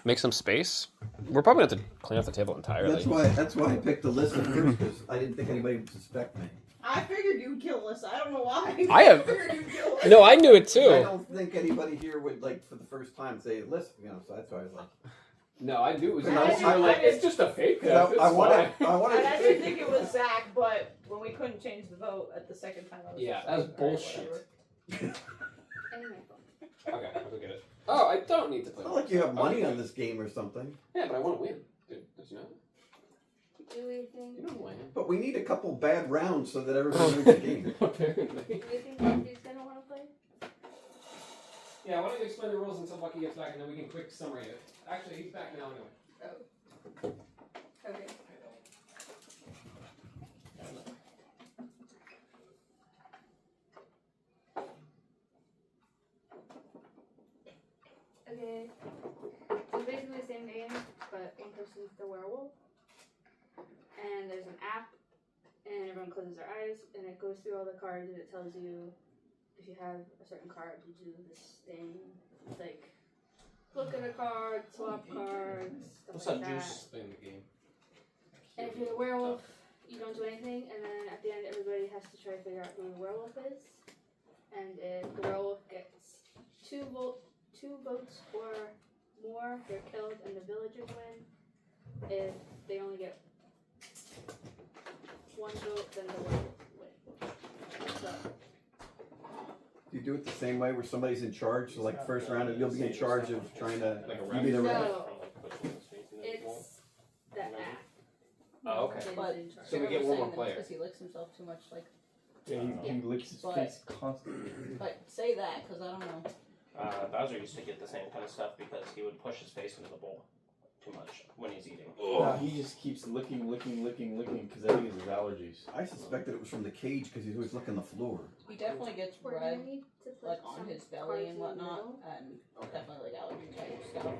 make some space. We're probably going to have to clean up the table entirely. That's why I picked the list at first, because I didn't think anybody would suspect me. I figured you'd kill Alyssa. I don't know why. I figured you'd kill Alyssa. No, I knew it too. I don't think anybody here would, like, for the first time say, listen, you know, so that's why I was like... No, I knew it was. It's just a fake. I wanted And I didn't think it was Zach, but when we couldn't change the vote at the second time, I was Yeah, just that was like, all right, bullshit. whatever. Okay, I'll go get it. Oh, I don't need to play. It's not like you have money on this game or something. Yeah, but I want to win. Dude, did you know that? Do we think? You don't win. But we need a couple bad rounds so that everybody wins the game. Apparently. Do we think Bucky's gonna want to play? Yeah, why don't you explain the rules until Bucky gets back, and then we can quick summary it. Actually, he's back now anyway. Oh. Okay. Okay. So basically the same game, but one person's the werewolf. And there's an app, and everyone closes their eyes, and it goes through all the cards, and it tells you if you have a certain card, you do this thing, like look at a card, swap cards, stuff What's like that that. juice in the game? And if you're the werewolf, you don't do anything, and then at the end, everybody has to try to figure out who the werewolf is. And if the werewolf gets two votes or more, they're killed, and the villagers win. If they only get one vote, then the werewolf wins. So, Do you do it the same way where somebody's in charge? So, like, first round, you'll be in charge of trying to... Like a You be the ref? no, it's the app. Oh, okay. That is But in charge. So we get one more player. Because he licks himself too much, like. Yeah, he licks his But- face constantly. But say that, because I don't know. Bowser used to get the same kind of stuff because he would push his face into the bowl too much when he's eating. No, he just keeps licking, because I think it's his allergies. I suspected it was from the cage because he's always licking the floor. He definitely gets We're red, gonna need to put like on some his belly cards and in the whatnot, middle. and definitely like allergy type stuff.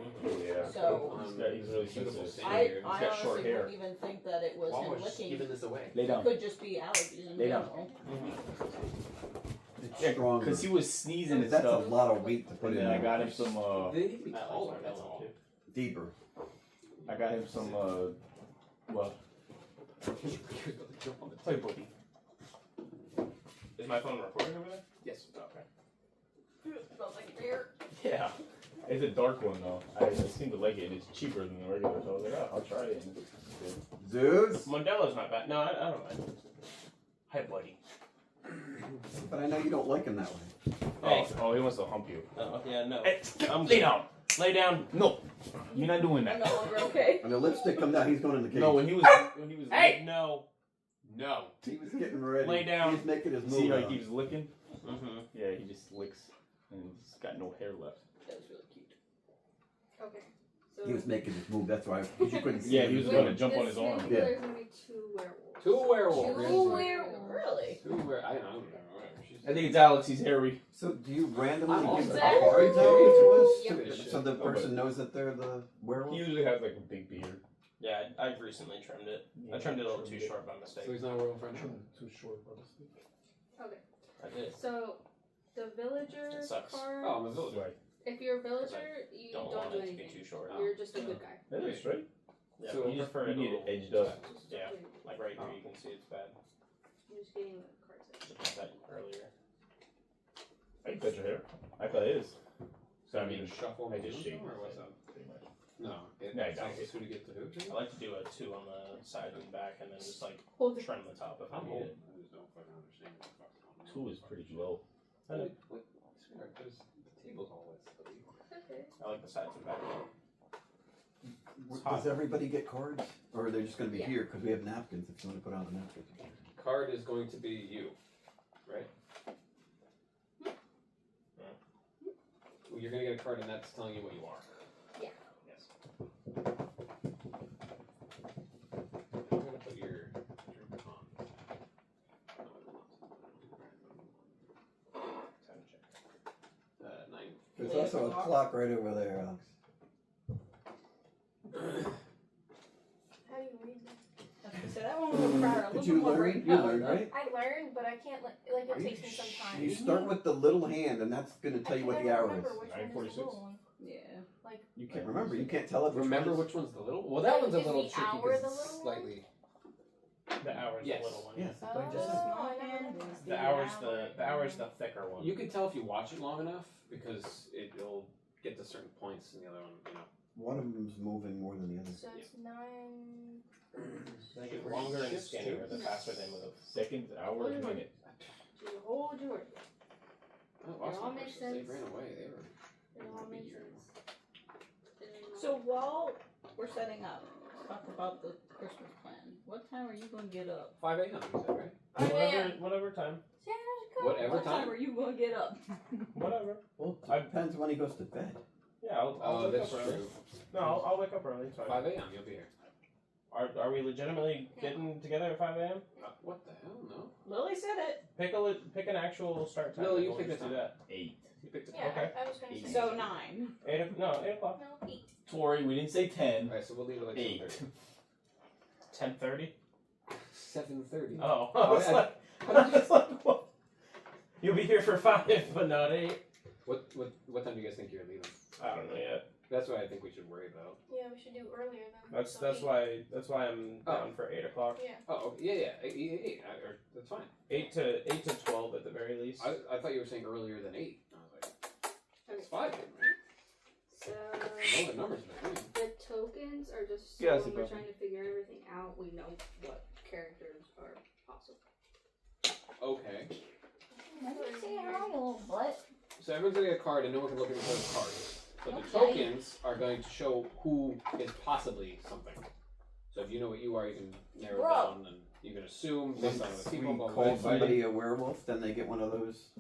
Yeah. So He's really Beautiful sensitive. scene. I He's got honestly short hair. wouldn't even think that it was him licking. this away. Lay It down. could just be allergies in Lay down. general. It's Yeah, stronger. because he was sneezing and That's a stuff. lot of weight to put And in then I there. got him some, They need to be That taller, likes that's watermelon, all. too. Deeper. I got him some, well, play buddy. Is my phone recording over there? Yes. Okay. Smells like beer. Yeah. It's a dark one though. I seem to like it, and it's cheaper than the regular, so I was like, oh, I'll try it. And it's good. Zeus? Modelo's not bad. No, I don't mind. Hi, buddy. But I know you don't like him that way. Hey. Oh, he wants to hump you. Oh, yeah, no. Hey, I'm lay good. down. Lay down. No, you're not doing I'm that. no longer okay. When the lipstick comes out, he's going in the cage. No, when he was, Hey! No. No. He was getting ready. Lay down. He's making his move. see how now. he keeps licking? Mm-hmm. Yeah, he just licks, and he's got no hair left. That was really cute. Okay. So He was making his move. That's why you couldn't see Yeah, him. he was gonna jump on his arm. Basically, Yeah. there's gonna be two werewolves. Two werewolves. Really? I don't know. Whatever. She's I think it's Alex. He's hairy. So do you randomly I'm give the also- cards out to Yep. us? So the person knows that they're the werewolf? He usually has like a big beard. Yeah, I've recently trimmed it. I trimmed it a little too short by mistake. So he's not a werewolf friend. Too short, honestly. Okay. I did. So the villager It sucks. card. Oh, I'm a villager. Right. If you're a villager, you Don't don't want do it to be anything. too short. You're just a good guy. That is right. Yeah, So you you just prefer need it it edged up. Yeah, like right here, you can see it's bad. I'm just getting the cards. Should have that earlier. I can touch your hair. I thought it is. So I You mean, shuffle I just shake or what's it, that? pretty much. No. It No, I tells don't. us who to get the who to. I like to do a 2 on the side and back, and then just like Hold it. trim the top if I I'm need old. it. I just don't fucking understand what the fuck's going on. 2 is pretty low. What? Sweetheart, there's the table's all this. Okay. I like the sides and back. Does everybody get cards? Or are they just going to be Yeah. here? Because we have napkins if you want to put on the napkins. Card is going to be you, right? Well, you're gonna get a card, and that's telling you what you are. Yeah. Yes. I'm gonna put your drink on. No, I will not. Time to check. 9. There's also a clock right over there, Alex. How do you read that? So that one was proud. Did you learn? You learned, right? I learned, but I can't like it takes me some time. You start with the little hand, and that's going to tell you what the hour is. Which one is the 9:46. little one? Yeah. Like, You can't Remember, you can't tell it. Remember which one's the little? Well, that one's a Is little the tricky hour because the it's little slightly. The hour's Yes. the little one. Yes, that's what I just Oh. said. Small I never hand did is The hour's the thicker one. You can tell if you watch it long enough because it'll get to certain points and the other one, you know. One of them's moving more than the other. so it's 9. They get longer and skinnier the faster they move. Seconds, hours, minutes. So you hold your word. I It lost all my makes horses. They sense. ran away. They were. It all makes Here. sense. So while we're setting up, let's talk about the Christmas plan. What time are you gonna get up? 5 a.m. You said, right? Whatever time. Whatever What time time. are you gonna get up? Whatever. Well, it depends when he goes to bed. Yeah, I'll Oh, wake that's up early. true. No, I'll wake up early. It's fine. 5 a.m. You'll be here. Are we legitimately getting together at 5 a.m.? What the hell? No. Lily said it. Pick an actual start time. No, and you we'll pick just a do time. that. 8. You picked it. Yeah, Okay. I was gonna say. So 9. 8 o'clock. No, 8. Tori, we didn't say 10. Alright, so we'll leave it like 8. 7:30. 10:30. 7:30. Oh, I Oh, was I- like, what? You'll be here for 5, but not 8. What time do you guys think you're leaving? I don't know yet. That's what I think we should worry about. Yeah, we should do earlier then. That's So that's 8. why I'm down for 8 o'clock. Oh, yeah. 8. That's fine. 8 to 12 at the very least. I thought you were saying earlier than 8. I was like, it's 5 then, So right? No, the numbers between. the tokens are just so Yeah, when we're super. trying to figure everything out, we know what characters are possible. Okay. Say hi, little butt. So everyone's gonna get a card and no one can look at each other's cards. But the Okay. tokens are going to show who is possibly something. So if you know what you are, you can narrow Bro. it down and you can assume based on other If people. we But call with- somebody a werewolf, then they get one of those.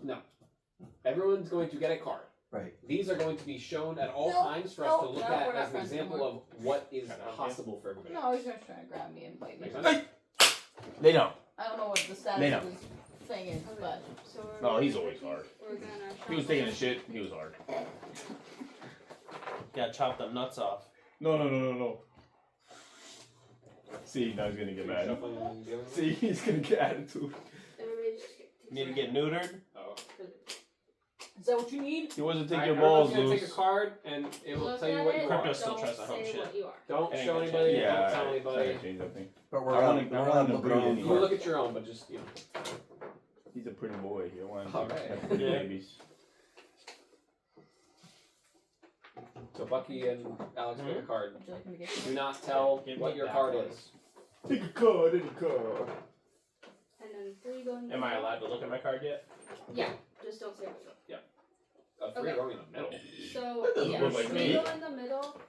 everyone's going to get a card. Right. These are going to be shown at all No, times for us no, to look no, at we're not as an friends example anymore. of what is Kind of, possible for everybody. No, he's just trying to grab me and bite me. Makes sense? Lay down. I don't know what the Lay status down. of this thing is, but So we're No, he's gonna- always hard. We're gonna He was taking a shit. He was hard. Gotta chop them nuts off. No. See, now he's gonna get mad. Shuffling and dealing with it? See, he's gonna get attitude. Everybody just get Need to get neutered. Oh. is that what you need? He wasn't taking Alright, your balls everyone's gonna loose. take a card and it will Look tell you at what it, you Crypto are. still don't tries to home say shit. what you are. Don't Ain't show gonna anybody. change. Don't tell Sorry, anybody. change that thing. But I we're wanna- on. I We're wanna on look at our agree own in You look cards. at your own, but just He's a pretty boy. He don't want to Alright. have pretty Yeah. babies. So Bucky and Alex pick a card. Would you like me to get Do you? not tell Give what me your that card one. is. Pick a card, any card. And then 3 go in the Am I middle. allowed to look at my card yet? Yeah, just don't say what you are. 3 Okay. going in the middle. So That doesn't yeah, look like 3 me. go in the middle,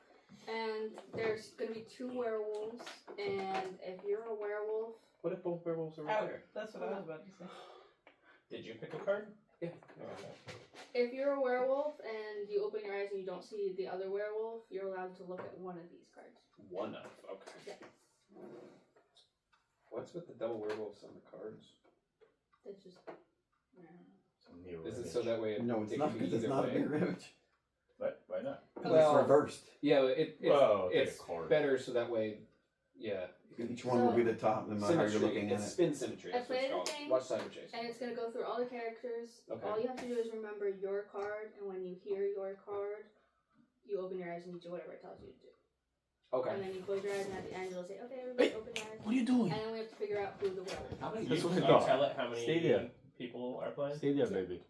and there's gonna be 2 werewolves, and if you're a werewolf, What if both werewolves are right Out. there? That's what I was about to say. Did you pick a card? Yeah. Okay. if you're a werewolf and you open your eyes and you don't see the other werewolf, you're allowed to look at one of these cards. One of. Okay. Yeah. What's with the double werewolves on the cards? It's just. Is it so that way it, No, it's it not can be because it's either not a way? mirror image. What? Why not? Because Well- it's reversed. Yeah, Well, take a it's card. better so that way, yeah. Each one will be the top, no matter how you're Symmetry. looking at It's it. spin symmetry. I That's what it's played a called. thing. Watch Cyber Chase. And it's gonna go through all the characters. Okay. All you have to do is remember your card, and when you hear your card, you open your eyes and you do whatever it tells you to do. Okay. And then you close your eyes, and at the end you'll say, "Okay, everybody, open your eyes." What are you doing? And then we have to figure out who the werewolf is. How many? That's You, what I you thought. tell it how many Stay there. people are playing? Stay there, baby.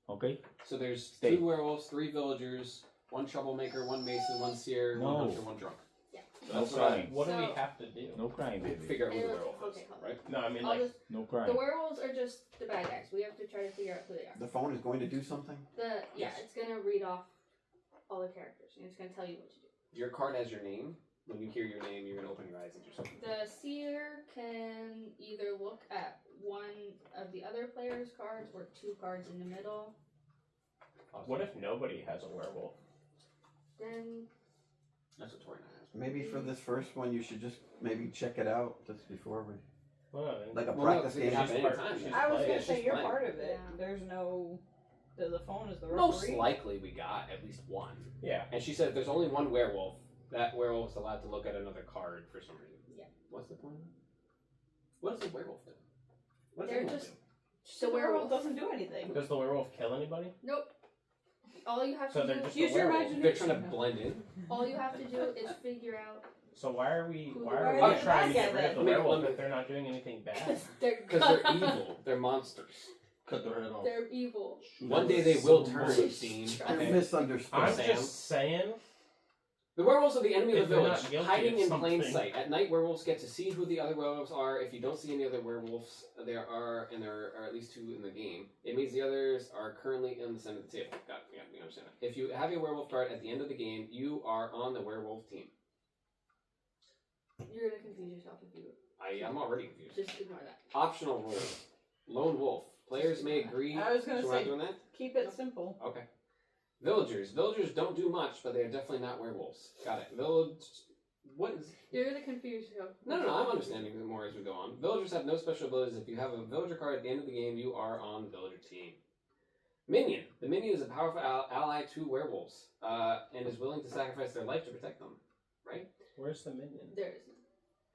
Okay? So there's Stay. 2 werewolves, 3 villagers, 1 troublemaker, 1 mason, 1 seer, 1 No. hunter, 1 drunk. No That's what I crying. What do we So- have to do? No crying, baby. figure out who the It'll- werewolf is, okay, hold on. right? No, I mean I'll like just, No the crying. werewolves are just the bad guys. We have to try to figure out who they are. The phone is going to do something. Yes. It's gonna read off all the characters, and it's gonna tell you what to do. Your card has your name. When you hear your name, you're gonna open your eyes and do something. The seer can either look at one of the other player's cards or 2 cards in the middle. what if nobody has a werewolf? Then That's what Tori and I asked. Maybe for this first one, you should just maybe check it out just before we, Well, then- like a Well, no, practice 'cause it game. can happen She's part- anytime. she's I was playing. gonna say she's you're playing. part of it. Yeah. There's no. The phone is the Most referee. likely we got at least 1. yeah. And she said if there's only 1 werewolf, that werewolf's allowed to look at another card for some reason. Yeah. What's the point of that? What does the werewolf do? What does They're anyone just- do? The werewolf doesn't do anything. Does the werewolf kill anybody? nope. all you have So to they're do. just Use a your werewolf. imagination. They're trying to blend in. All you have to do is figure out. So why are we Who why the are we werewolf trying to is? get rid of the Let me- werewolf let me- if they're not doing anything bad? Because they're evil. They're monsters. Cut their head off. They're evil. One day they will turn, Dean. You're Okay. misunderstood. I'm Sam. just saying. The werewolves are the enemy of If the they're village, not guilty hiding of in plain something. sight. At night, werewolves get to see who the other werewolves are. If you don't see any other werewolves, there are at least 2 in the game. It means the others are currently in the center of the table. Got it. Yeah, we understand that. If you have a werewolf card at the end of the game, you are on the werewolf team. You're gonna confuse yourself if you I'm already confused. just ignore that. Optional rules. Lone wolf. Players may agree. I was gonna So we're not say, doing that? keep it simple. Okay. Villagers. Villagers don't do much, but they are definitely not werewolves. Got it. Village. What is? You're gonna confuse yourself. No, I'm understanding it more as we go on. Villagers have no special abilities. If you have a villager card at the end of the game, you are on the villager team. Minion. The minion is a powerful ally to werewolves, and is willing to sacrifice their life to protect them. Right? Where's the minion? There is.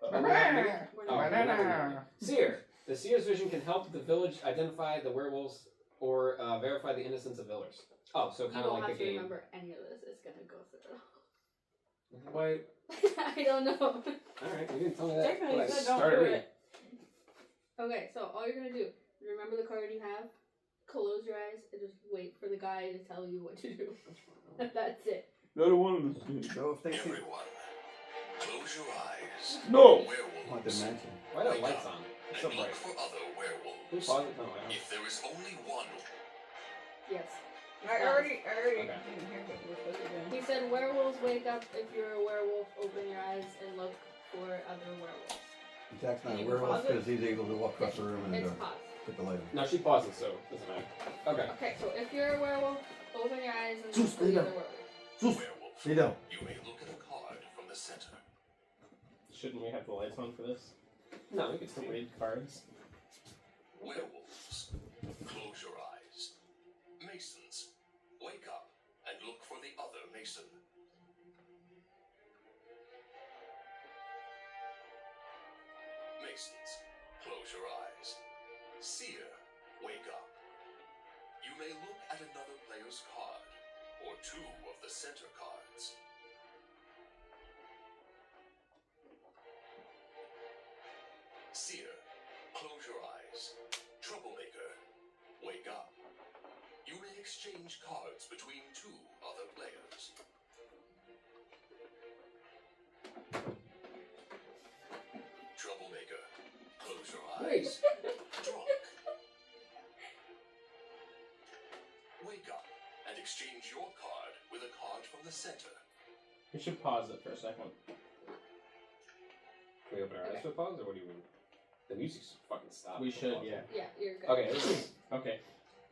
Are we not minion? Oh, we're not minion. Seer. The seer's vision can help the village identify the werewolves or verify the innocence of villagers. Oh, so You kind of won't like have the to game. remember any of this. It's gonna go through. Why? I don't know. All right, you didn't tell me that. Technically, when I you said don't started do reading. it. Okay, so all you're gonna do, remember the card you have, close your eyes, and just wait for the guy to tell you what to do. That's it. Not one of them. So if they see, Everyone, close your eyes. No! want to Werewolves. mention. Why are the lights on? It's so And bright. look for other Can we werewolves. pause it? No, I don't. If there is only one, Yes. I already Okay. didn't hear what we're supposed to do. He said werewolves wake up if you're a werewolf, open your eyes and look for other werewolves. Jack's not a You werewolf pause it? because he's able to walk across the room and It's paused. put the light on. No, she pauses, so it doesn't matter. Okay. Okay, so if you're a werewolf, open your eyes and look Zeus, for the lay other down. werewolf. werewolf, You know. you may look at a card from the center. Shouldn't we have the lights on for this? No, we can To still read cards. Werewolves, close your eyes. Masons, wake up and look for the other mason. Masons, close your eyes. Seer, wake up. You may look at another player's card, or 2 of the center cards. Seer, close your eyes. Troublemaker, wake up. You may exchange cards between 2 other players. Troublemaker, close your eyes. Drunk. Wake up and exchange your card with a card from the center. We should pause it for a second. Can we open our eyes for pause, or what do you mean? The music's fucking stopped. We should, yeah. Yeah, you're good. Okay. Okay.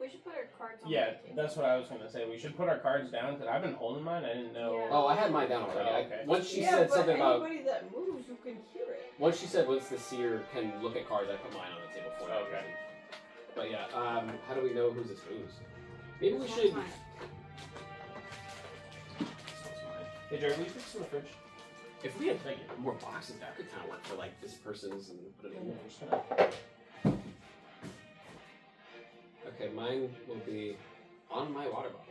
We should put our cards on Yeah, the table. that's what I was gonna say. We should put our cards down because I've been holding mine. I didn't know. Yeah. Oh, I had mine down already. Oh, okay. Once she Yeah, said but something about. anybody that moves, you can hear it. Once she said once the seer can look at cards, I put mine on the table for that Okay. reason. But yeah, how do we know whose is whose? Maybe we This should. one's mine. Hey, Jared, will you fix in the fridge? If we had like more boxes, that could kind of work for like this person's and put it in. Just gonna- Okay, mine will be on my water bottle.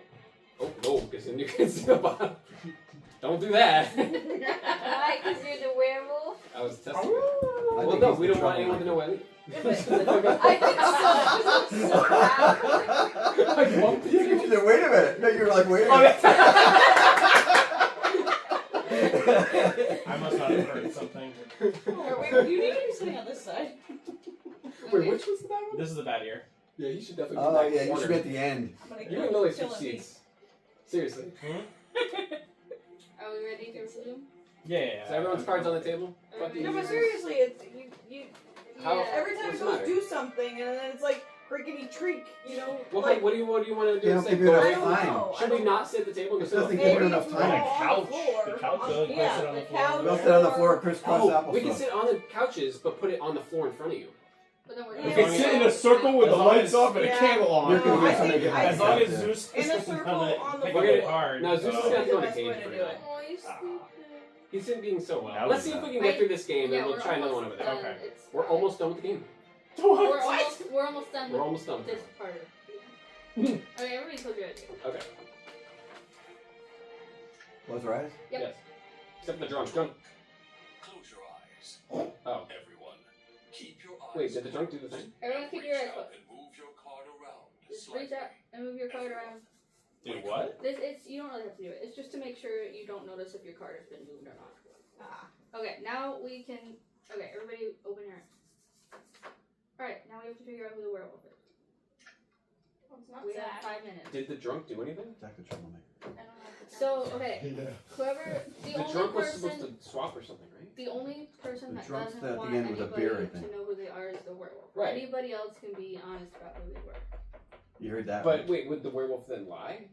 Oh no, because then you can see the bottom. Don't do that. Why? Because you're the werewolf? I was testing it. I Well, think no, he's we the don't want anyone to know troublemaker. what. I think so. So loud. I bumped You it. said, wait a minute. No, you were like, wait a Oh, minute. I must not have heard something. You need to be sitting on this side. Wait, which was that one? This is the bad ear. Yeah, you should definitely. Oh, be yeah, back you should be corner. at the end. I'm gonna You and Lily kill switch a bee. seats. Seriously. Are we ready to resume? Yeah. So everyone's cards on the table. Fuck Okay. you. No, but seriously, it's you. How- Yeah. Every time What's it the goes matter? do something, and then it's like rickety treak, you know. Well, like, what do you want to They do? don't Say, give you go- enough I don't time. know. Should we not sit at the table and just sit Doesn't on the give you Maybe enough if time. we're On a all couch. on the floor. The couch goes, Yeah, sit on the the floor. couch. Don't sit on the floor, crisscross Oh, we can applesauce. sit on the couches, but put it on the floor in front of you. But then we're You We can can sit sit in in a a circle with As the long lights as- off and a Yeah. candle on. You're gonna I get something think- to get I As back long up as there. Zeus In a doesn't circle come in, on the pick floor. up a card. No, Zeus is That's gonna the go to best cage way to for do now. it. Oh, you're stupid. He's being so well. That Let's was see if we bad. can get through this game, Yeah, and we'll we're try another almost one over there. done. Okay. It's We're fine. almost done with the game. We're almost done We're with almost done. this part of it. Okay, everybody close your eyes. Okay. Close your eyes. Yep. Yes. Except for the drunk. Drunk. Close your eyes. Oh. Everyone, keep your eyes Wait, did the drunk do the closed. thing? Everyone keep Reach your eyes out closed. and move your card around Just reach slightly. out and move your card around. Do what? It's you don't really have to do it. It's just to make sure you don't notice if your card has been moved or not. Okay, now we can. Okay, everybody, open your eyes. All right, now we have to figure out who the werewolf is. Well, it's not We have Zach. 5 minutes. Did the drunk do anything? Jack the troublemaker. I don't have the So okay, whoever The drunk was supposed to swap or something, right? the only person The that drunk's doesn't at the want end with a anybody beer, I to think. know who they are is the werewolf. Right. Anybody else can be honest about who they were. You heard that? But wait, would the werewolf then lie?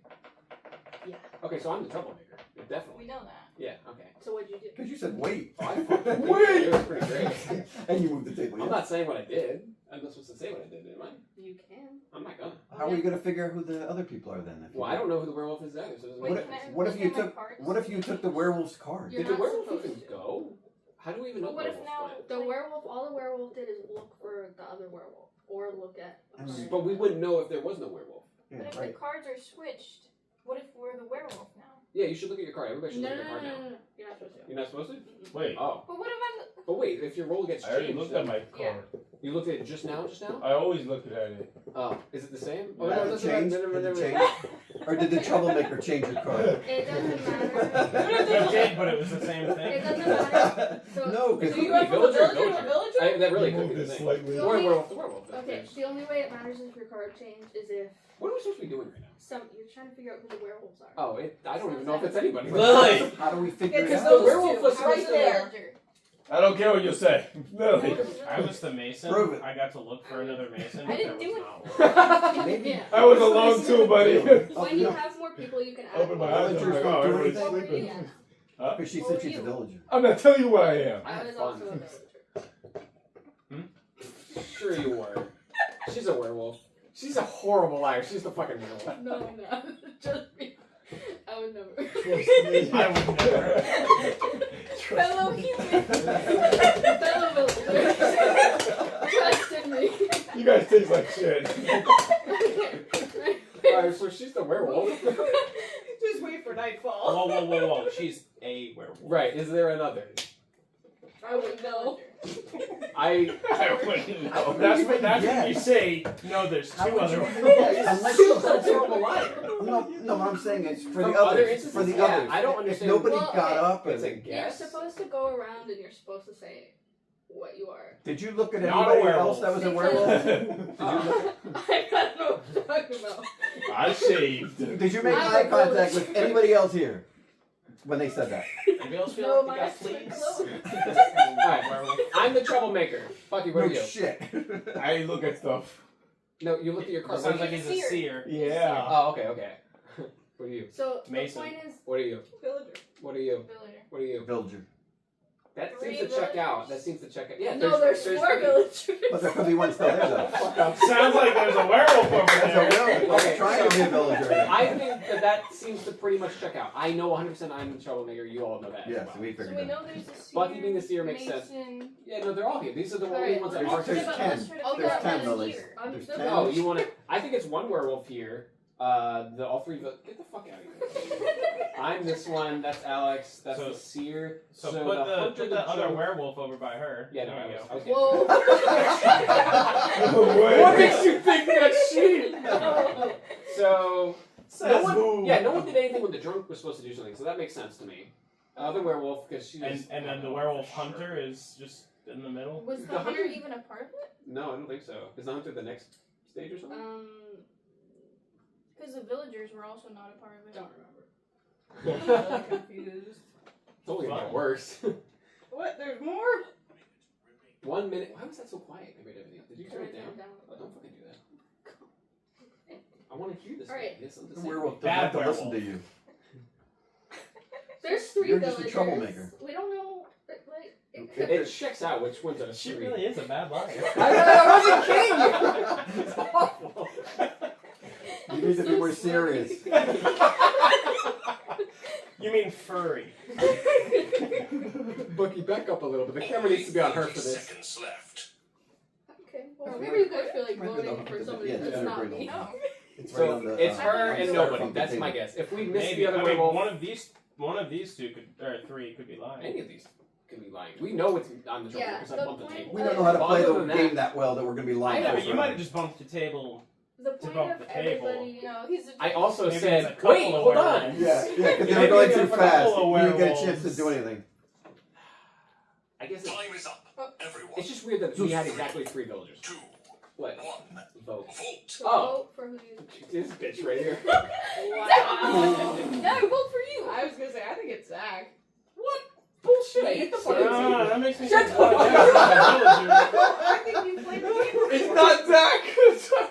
Yeah. Okay, so I'm the troublemaker. Definitely. We know that. Yeah, okay. So what'd you do? Because you said wait. Oh, I fucking Wait! It was pretty great. And you moved the table. I'm Yeah. not saying what I did. I'm not supposed to say what I did, am I? You can. I'm not gonna. How are you going to figure out who the other people are then? If you Well, I don't know who the werewolf is either, so it doesn't Wait, What matter. if, can I what if look you at my took? cards? What if you took the werewolf's card? You're Did the not werewolf supposed even to. go? How do we even know But what if the now? werewolf The werewolf, all the werewolf did is look for the other werewolf, or look at. a I mean, card. But we wouldn't know if there was no werewolf. Yeah, But if right. the cards are switched, what if we're the werewolf now? Yeah, you should look at your card. Everybody should No, look no, at their no, card no, now. no, you're not supposed to. You're not supposed to? Wait, Oh. But what if I'm the... But wait, if your roll gets I already changed, looked then- at my Yeah. card. You looked at it just now? I always look at it. Oh, is it the same? Has no, it that's changed? right. Has it changed? Or did the troublemaker change your card? It doesn't matter. It did, but it was the same It thing. doesn't matter. So, No, It because could you be go from villager the or villager to villager. villager? That really You could be moved the it thing. slightly. Or werewolf to werewolf. okay, the only way it matters if your card changed is if What are we supposed to be doing right now? you're trying to figure out who the werewolves are. Oh, I don't even know if it's anybody. Lily! how do we figure it Because out? those werewolf two, was right supposed to- there. I don't care what you say. Lily. I was the mason. Prove it. I got to look for another mason. I but didn't there do was it. not one. Maybe. Yeah. I was alone too, buddy. When you have more people, you can add Open my more. eyes. I'm like, oh, everybody's What were sleeping. you? Because she What said were she's a you? villager. I'm not telling you what I am. I I had was fun. also a villager. Sure you were. She's a werewolf. She's a horrible liar. She's the fucking werewolf. No, I'm not. Just me. I would never. I would never. Fellow human. Fellow villager. Trust in me. You guys taste like shit. Alright, so she's the werewolf. Just wait for nightfall. Whoa. She's a werewolf. Right, is there another? I would know. I wouldn't know. That's what Yes. you say. No, there's How two would other you ones. even guess? Unless She's you a horrible liar. no, what I'm saying is for From the other others. instances, For the yeah, others. I don't If understand. nobody Well, got okay. up It's a and You're guess. supposed to go around and you're supposed to say what you are. did you look at Not a anybody else werewolf. that was a Because- werewolf? I don't know what you're talking about. I shaved. Did you make I'm eye a contact villager. with anybody else here when they said that? Anybody else feel No, like my they got fleas? Alright, Werewolf. I'm the troublemaker. Bucky, what are No you? shit. I look at stuff. No, you look at your card. Sounds What like are you- he's a seer. Yeah. Oh, okay. What are you? So Mason. the point is What are you? Villager. What are you? Villager. What are you? Villager. That Three seems to check out. villagers? That seems to check out. Yeah, no, there's 4 three. villagers. But there could be one still there though. Fuck up. Sounds like there's a werewolf over That's a there. werewolf. Okay, Trying to be a villager. I think that seems to pretty much check out. I know 100% I'm the troublemaker. You all know that. Yes, as well. we So figured we it know out. there's a seer, Bucky being the seer makes sense. Mason. Yeah, no, they're all here. These are the only Alright, ones that there's- aren't. there's Yeah, but 10. let's try to Okay, figure out There's 10, who's Lily. here. There's the 10. Oh, you want to? I think it's one werewolf here. All 3. Get the fuck out of here. I'm this one. That's Alex. That's So- the seer. So the put hunter, the other drunk- werewolf over by her. Yeah, no, There you I was Whoa. No way. What makes you think that's she? No. So Says no who? one, yeah, no one did anything when the drunk was supposed to do something, so that makes sense to me. The werewolf, because she was. And then the werewolf hunter is just in the middle. Was the The hunter hunter- even a part of it? No, I don't think so. Is the hunter the next stage or something? Because the villagers were also not a part of it. Don't remember. I'm really confused. It's only gonna get worse. What? There's more? 1 minute. Why was that so quiet? I read everything. Did you turn it down? down. Oh, don't fucking do that. I want to hear this. Alright. Yes, I'm The the same. werewolf doesn't Bad have to listen werewolf. to you. There's 3 You're just a villagers. troublemaker. We don't know. Like, It checks out which ones are the She 3. really is a bad liar. I wasn't kidding you. It's awful. You need to be more serious. You mean furry? Bucky, back up a little bit. The camera needs to be on her for 30 this. seconds left. Okay. Well, Oh, maybe right. you guys feel like Right, voting no, for somebody yeah, that's that's not right. me. No. It's right So on the. it's her on and the nobody. styrofoam That's my container. guess. If we miss Maybe. the other I mean, werewolf, one of these one of these two could, or three could be lying. Any of these could be lying. We know it's on the trophy Yeah, because I the bumped the point table. We don't know how to But play other the than game that well that we're going to be lying. Yeah, but first you might round. have just bumped the table. The point bump of the table. everybody, He's a I also Maybe it's a said, couple wait, of hold werewolves. on. Yeah, because You they might were going be too in for a fast. couple You of didn't get a chance to werewolves. do anything. I guess Time is up. Everyone. it's just weird that we had exactly 3 villagers. 2, What? 1. Vote. Vote. So Oh. vote for who you. This bitch right here. Wow. No, vote for you. I was gonna say, I think it's Zach. What? Bullshit, I hate the fucking Ah, that makes me Shut think the of fuck I think you played the game. It's not Zach!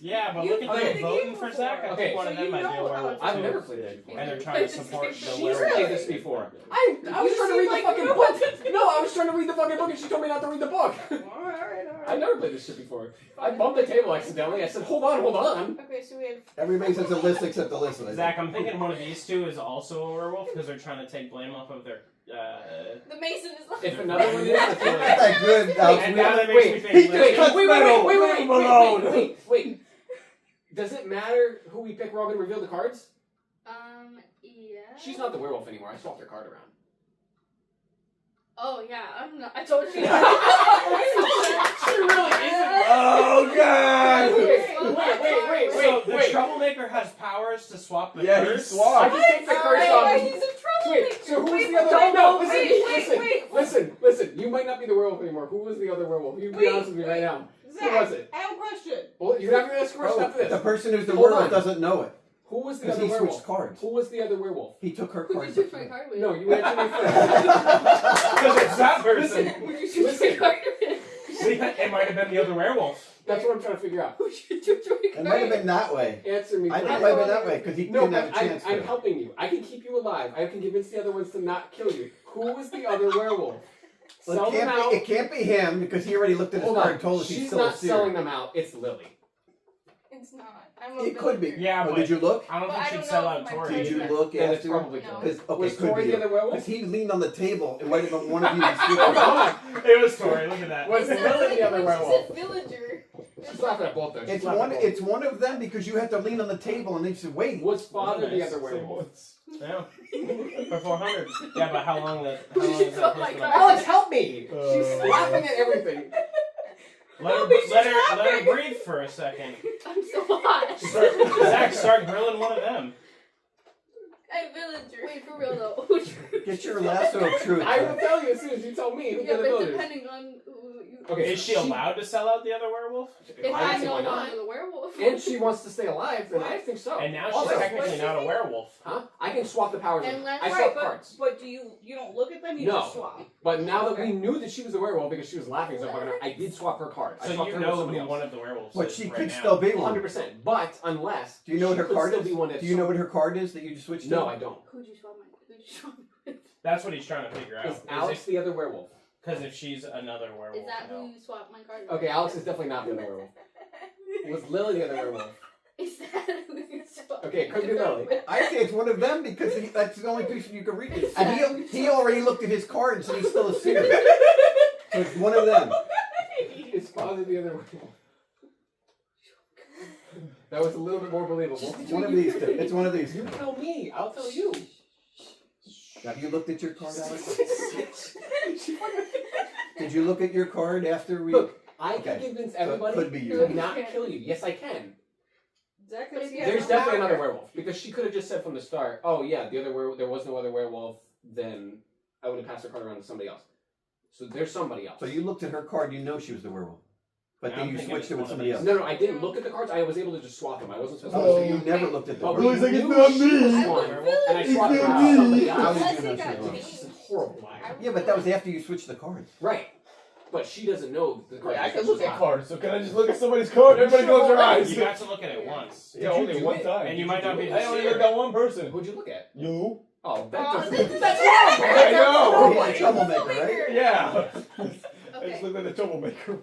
Yeah, but You look at played them the voting game for before. Zach. I Okay. think one of So them you might be know a how werewolf. it's I've too. never played that before. And they're trying to support the She's werewolf. played this before. I was trying to read the fucking book. No, I was trying to read the fucking book and she told me not to read the book. Alright. I've never played this shit before. I bumped the table accidentally. I said, hold on. Okay, so we have. Everybody says a list except the list. I think. Zach, I'm thinking one of these two is also a werewolf because they're trying to take blame off of their. The Mason is like. If another one is, that's Not that good. Alex. And We- now that makes me think. Wait. Does it matter who we pick? We're all gonna reveal the cards? Yeah. She's not the werewolf anymore. I swapped her card around. Oh yeah, I'm not. I told you. She really isn't. Oh God! Wait. So the troublemaker has powers to swap the Yeah, he cards? I swapped. just take the curse off. He's in trouble. Wait, so who was Wait, the other don't No, know. listen. You might not be the werewolf anymore. Who was the other werewolf? You can be Wait, honest with me right now. Zach, Who was it? I have a question. Well, you're not going to ask a question after The this. person who's the Hold werewolf on. doesn't know it Who was the because other he werewolf? switched cards. Who was the other werewolf? He took her Who'd you cards. switch my card with? No, you answered me first. Because it's that person. Who'd you switch my card with? See, it might have been the other werewolf. That's what I'm trying to figure out. Who'd you switch my It card might have been that way. Answer me I think it first. might have been that way because he No, didn't but have a chance I'm to. helping you. I can keep you alive. I can convince the other ones to not kill you. Who was the other werewolf? Well, Sell them out. it can't be him because he already looked at his Hold card on. and told us he's She's still a not seer. selling them out. It's Lily. It's not. I'm a It could be. villager. Yeah, Oh, but did you look? I don't But think I she'd don't sell know out if my Tori. Did you Yeah. look Then it's after? probably No. Tori. Because okay, Was could Tori be the other werewolf? because he leaned on the table. It might have been one of you. Hold Stupid. on. It was Tori, look at that. Was It's Lily the other She werewolf? said villager. She's laughing at both though. She's It's laughing one. at both. It's one of them because you had to lean on the table and they said, "Wait." Was Father the Nice. other werewolf? Yeah. For 400. Yeah, but how long is Who'd you that swap my person card? on? Alex, help me! She's laughing at everything. Let her breathe for a second. I'm so hot. Zach, start grilling one of them. Hey, villager. Wait, for real though. Who'd you? Get your lasso of truth. I will tell you as soon as you tell me who Yeah, the but other is. depending on who you. Okay, Is she allowed to sell out the other werewolf? If I I don't see know why one not. of the werewolf. And she wants to stay alive, then I think so. And now she's Also, technically not a werewolf. huh? I can swap the powers. Unless- I swap Right, cards. but do you don't look at them? You No. just swap. But now that we Okay. knew that she was a werewolf because she was laughing so fucking hard, I did swap her card. I So swapped you her with know somebody who else. one of the werewolves But is she right could now. still be one. 100%. But unless Do you know what she her could card still is? be one if Do you know what her card is that you just switched to? No, I don't. Who'd you swap my? Who'd you swap me with? That's what he's trying to figure out. Is Alex the other werewolf? Because if she's another werewolf, Is that no. who you swap my card with? Okay, Alex is definitely not the other werewolf. Was Lily the other werewolf? Is that who you swap? Okay, it could be Lily. I say it's one of them because that's the only person you can read it. And he already looked at his card and said he's still a seer. So it's one of them. Is Father the other werewolf? That was a little bit more believable. It's one of these two. It's one of these You two. tell me. I'll tell you. Have you looked at your card, Alex? Did you look at your card after we? Look, I can Okay. convince So it everybody could be to you. not kill you. Yes, I can. Zach, But if he you has There's no definitely power. another werewolf because she could have just said from the start, "Oh yeah, the other there was no other werewolf." Then I would have passed her card around to somebody else. So there's somebody else. So you looked at her card. You know she was the werewolf, but Yeah, then I'm you thinking switched it it's with one of somebody these. else. No, I didn't look at the cards. I was able to just swap them. I wasn't supposed to. Oh, so you never looked at the But card. we He's knew she was I one, would and I It's swapped her not out me. to somebody How else. did Unless you it know got she was? changed. She's a horrible liar. Yeah, but that was after you switched the cards. Right. But she doesn't know the card. Wait, I can she's look at not. cards, so can I just look at somebody's card? Everybody close their eyes. You got to look at it once. Yeah, only do one it? time. And you might not be the I only seer. looked at one person. Who'd you look at? You? Oh, that Oh, doesn't. that's horrible. I know. He's a troublemaker, right? Yeah. I just Okay. looked at the troublemaker.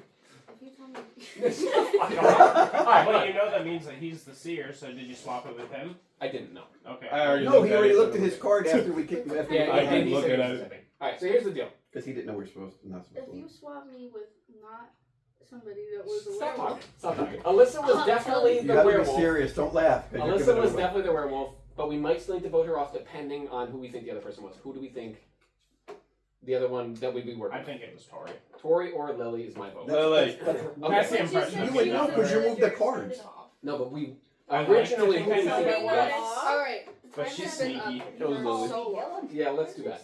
If you tell me. Alright, But you know that means that he's the seer, so did you swap it with him? I didn't know. Okay. I already No, looked he at already it, looked so- at his card after we kicked him. After Yeah, I he did he look said at he it. was setting. Alright, so here's the deal. because he didn't know we were not supposed If to. you swap me with not somebody that was a Stop werewolf. talking. Stop talking. Alyssa was definitely You the gotta be werewolf. serious. Don't laugh. 'cause you're Alyssa giving it was away. definitely the werewolf. but we might still need to vote her off depending on who we think the other person was. Who do we think the other one that we'd be working I with? think it was Tori. Tori or Lily is my vote. Lily. Okay. That's the impression. You would know because you moved the cards. No, but we I like to originally think who I do you know think that it one. was? Alright. But Time's she's been up sneaky. It was for Lily. so long. Yeah, let's do that.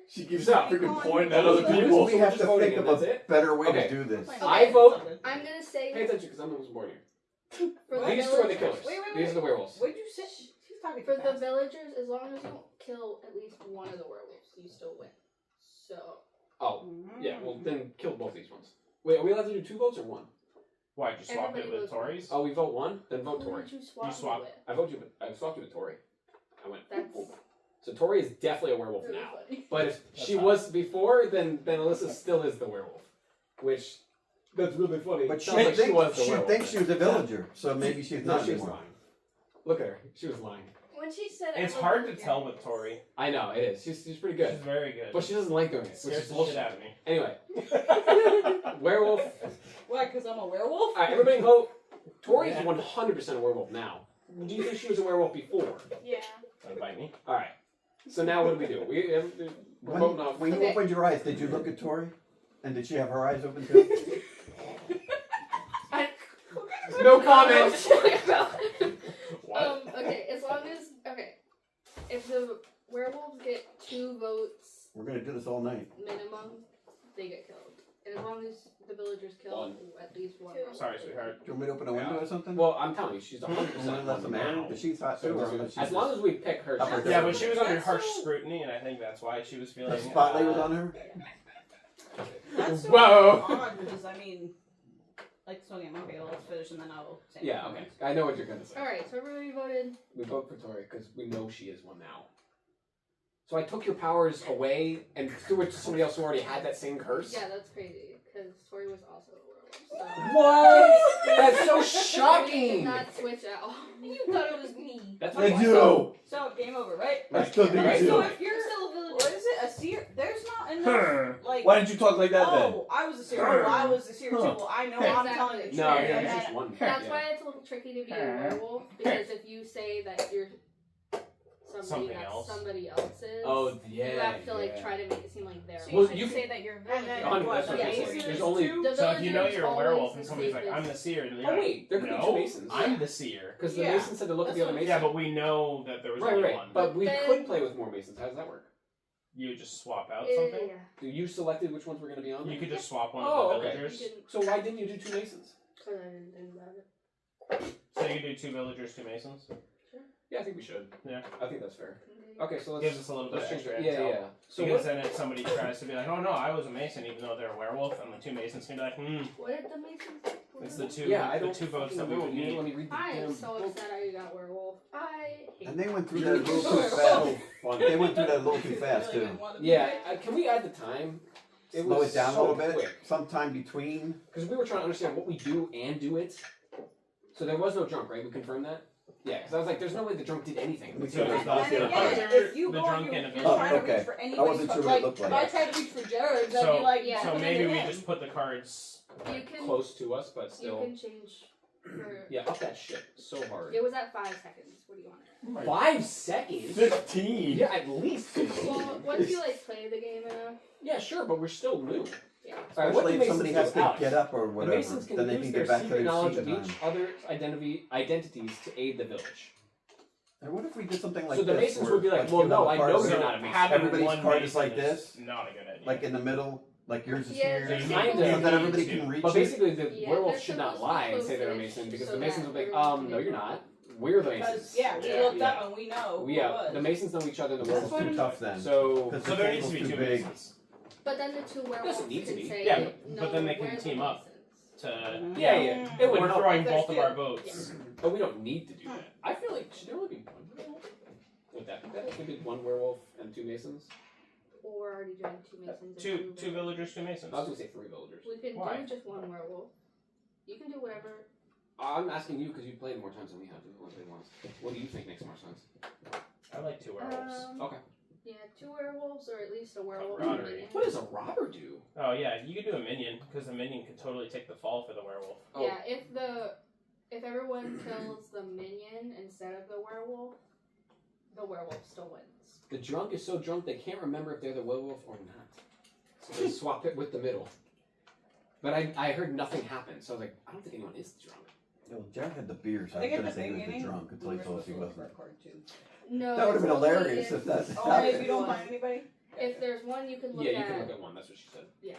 She keeps So- freaking pointing at other people. We have to Voting think in, of that's a it? better way Okay. to do this. I vote. I'm gonna say Pay attention because I'm the one born here. for the These two are the villagers. killers. Wait, wait, These wait. are the werewolves. What'd you say? She's talking For too the fast. villagers, as long as you don't kill at least one of the werewolves, you still win. So Oh, yeah. Well, then kill both these ones. Wait, are we allowed to do 2 votes or 1? Why, did you swap Everybody it with votes Tori's? Oh, we vote 1, then vote who Tori. did you swap, You swap. it with? I vote you. I swapped you with Tori. I went. That's "Ooh." So Tori is definitely a werewolf really now. funny. But if That's she fine. was before, then Alyssa still is the werewolf. Which that's really funny. But she Sounds like she was the she werewolf. thinks she was a villager, so maybe she's No, not she was anymore. lying. Look at her. She was lying. When she said It's hard to tell with Tori. I know it is. She's pretty She's good, very good. but she doesn't like doing it, which scares is the shit bullshit. out of me. Anyway, werewolf. Why? Because I'm a werewolf? All right, everybody vote. Tori's 100% a werewolf now. Do you think she was a werewolf before? Yeah. Don't bite me. All right. So now what do? We're voting off. When you Okay. opened your eyes, did you look at Tori? And did she have her eyes open too? No comment. What? Okay, as long as if the werewolves get 2 votes We're gonna do this all night. minimum, they get killed. And as long as the villagers kill 1. at least 1. Sorry, sweetheart. Do you want me to open a window or something? Well, I'm telling you, she's You want 100% to let some one air? now. Because she's hot too. or she's As long as we pick her, Up her she's Yeah, down. but she was under That's harsh so- scrutiny, and I think that's why she was feeling. the spotlight was on her. That's so Whoa. odd because, I mean, like, so again, okay, well, let's finish and then I'll say Yeah, my okay. comments. I know what you're gonna say. Alright, so everybody voted. We vote for Tori because we know she is one now. So I took your powers away and threw it to somebody else who already had that same curse. Yeah, that's crazy. Because Tori was also a werewolf. So. What? That's so We did shocking. not switch out. You thought it was me. That's I what do. So, game over, right? I still do Right. So too. if you're still a villager. what is it? A seer? There's not enough, like, Why didn't you talk like that then? oh, I was a seer. Well, I was a seer too. Well, I know I'm telling the truth. No, yeah, and it's then- just one. That's yeah. why it's a little tricky to be a werewolf, because if you say that you're somebody Something that else. somebody else's, Oh yeah. you have to like yeah. try to make it seem like they're. So Well, should you say that you're a And then villager. what, The yeah, Masons there's only- too? The So if you know villagers you're a always werewolf and somebody's like, mistake I'm the this- seer, you're Oh like, wait, there could be no, 2 Masons. I'm the seer. Because the Yeah. Masons had to look at the That's other what- Mason. Yeah, but we know that there was right, only right. one. But we Then- could play with more Masons. How does that work? You would just swap out Yeah, something. yeah. You selected which ones were going to be on. You there? could just swap one Oh, of the okay. villagers. You didn't- So why didn't you do 2 Masons? Because I didn't think about it. So you do 2 villagers, 2 masons. Yeah, I think we should. Yeah. I think that's fair. Okay. Okay, so Gives let's us a little bit let's change extra it. Yeah, intel. yeah. So Because what? then if somebody tries to be like, oh no, I was a mason, even though they're a werewolf, and the 2 masons can be like, What did the Masons do? it's the 2 Yeah, I the don't 2 votes fucking that we know. would You need. Let me read the I am damn so book. upset I got werewolf. I hate And they went through You that a need little to too so fast. fun. They went through that a little too fast Really too. didn't want to be Yeah, there. can we add the time? Slow was it down a so little bit. quick. Sometime between. Because we were trying to understand what we do and do it. So there was no drunk, right? We confirmed that? Yeah, because I was like, there's no way the drunk did anything. We So could there's have not not And the again, hunter, if you the go drunk, and and you're a Oh, trying to okay. reach for I anybody's wasn't sure card, what it like, looked if like. I tried to reach for Jared's, I'd So, be like, Yeah. so put it maybe in we him. just put the cards. You can Close to us, but you still. can change for Yeah, up that shit so hard. it was at 5 seconds. What do you want? 5 seconds? 15. Yeah, at least 15. Well, once you like play the game enough, Yeah, sure, but we're still new. yeah. Alright, what do Especially if somebody Masons has do? to Alex, get up or The whatever. Masons can Then they use can their get back to secret their knowledge seat of in each time. other's identities to aid the village. And what if we did something like So the this? Masons where, would be like, well, give no, them I cards know like- you're not a Mason. Having Everybody's one card is mason like this? Not a good idea. Like in the middle, like yours is Yeah, here. they're You Kinda. So supposed that to- everybody can reach But it. basically, the Yeah, werewolves they're should not supposed to lie be and say they're a close-ish Mason because so the Masons that will be like, everyone no, can you're get not. We're the Masons. Because, yeah, we Yeah. looked Yeah. up and we know who Yeah, it was. the Masons know each other and the This is werewolves too do. tough then. So, Because So the there needs to table's be too 2 big. masons. But then the 2 werewolves Doesn't need to can be. say, Yeah, no, but then they can we're the team up. Masons. To yeah, yeah. It would we're help. throwing There's both of two. our votes. But we don't need to do that. I feel like, should there only be one werewolf? Would that be better? Maybe 1 werewolf and 2 Masons? Or already doing 2 Masons. Two and two villagers, 2 masons. I was going to say 3 villagers. We can Why? do just 1 werewolf. You can do whatever. I'm asking you because you've played more times than we have. What do you think makes more sense? I like 2 werewolves. Okay. Yeah, 2 werewolves or at least a werewolf. Robbery. and a minion. What does a robber do? Oh yeah, you could do a minion because the minion could totally take the fall for the werewolf. Oh. Yeah, if everyone kills the minion instead of the werewolf, the werewolf still wins. The drunk is so drunk they can't remember if they're the werewolf or not. So they swap it with the middle. But I heard nothing happen, so I was like, I don't think anyone is drunk. Well, Jack had the beer, so I I was think at gonna the say he was the beginning, drunk until we he were told us he supposed to look wasn't. for a card too. No. That would have been it's only hilarious if that. Oh, happened. if you don't find anybody? If there's one, you can look Yeah, at. you can look at one, that's what she said. Yeah.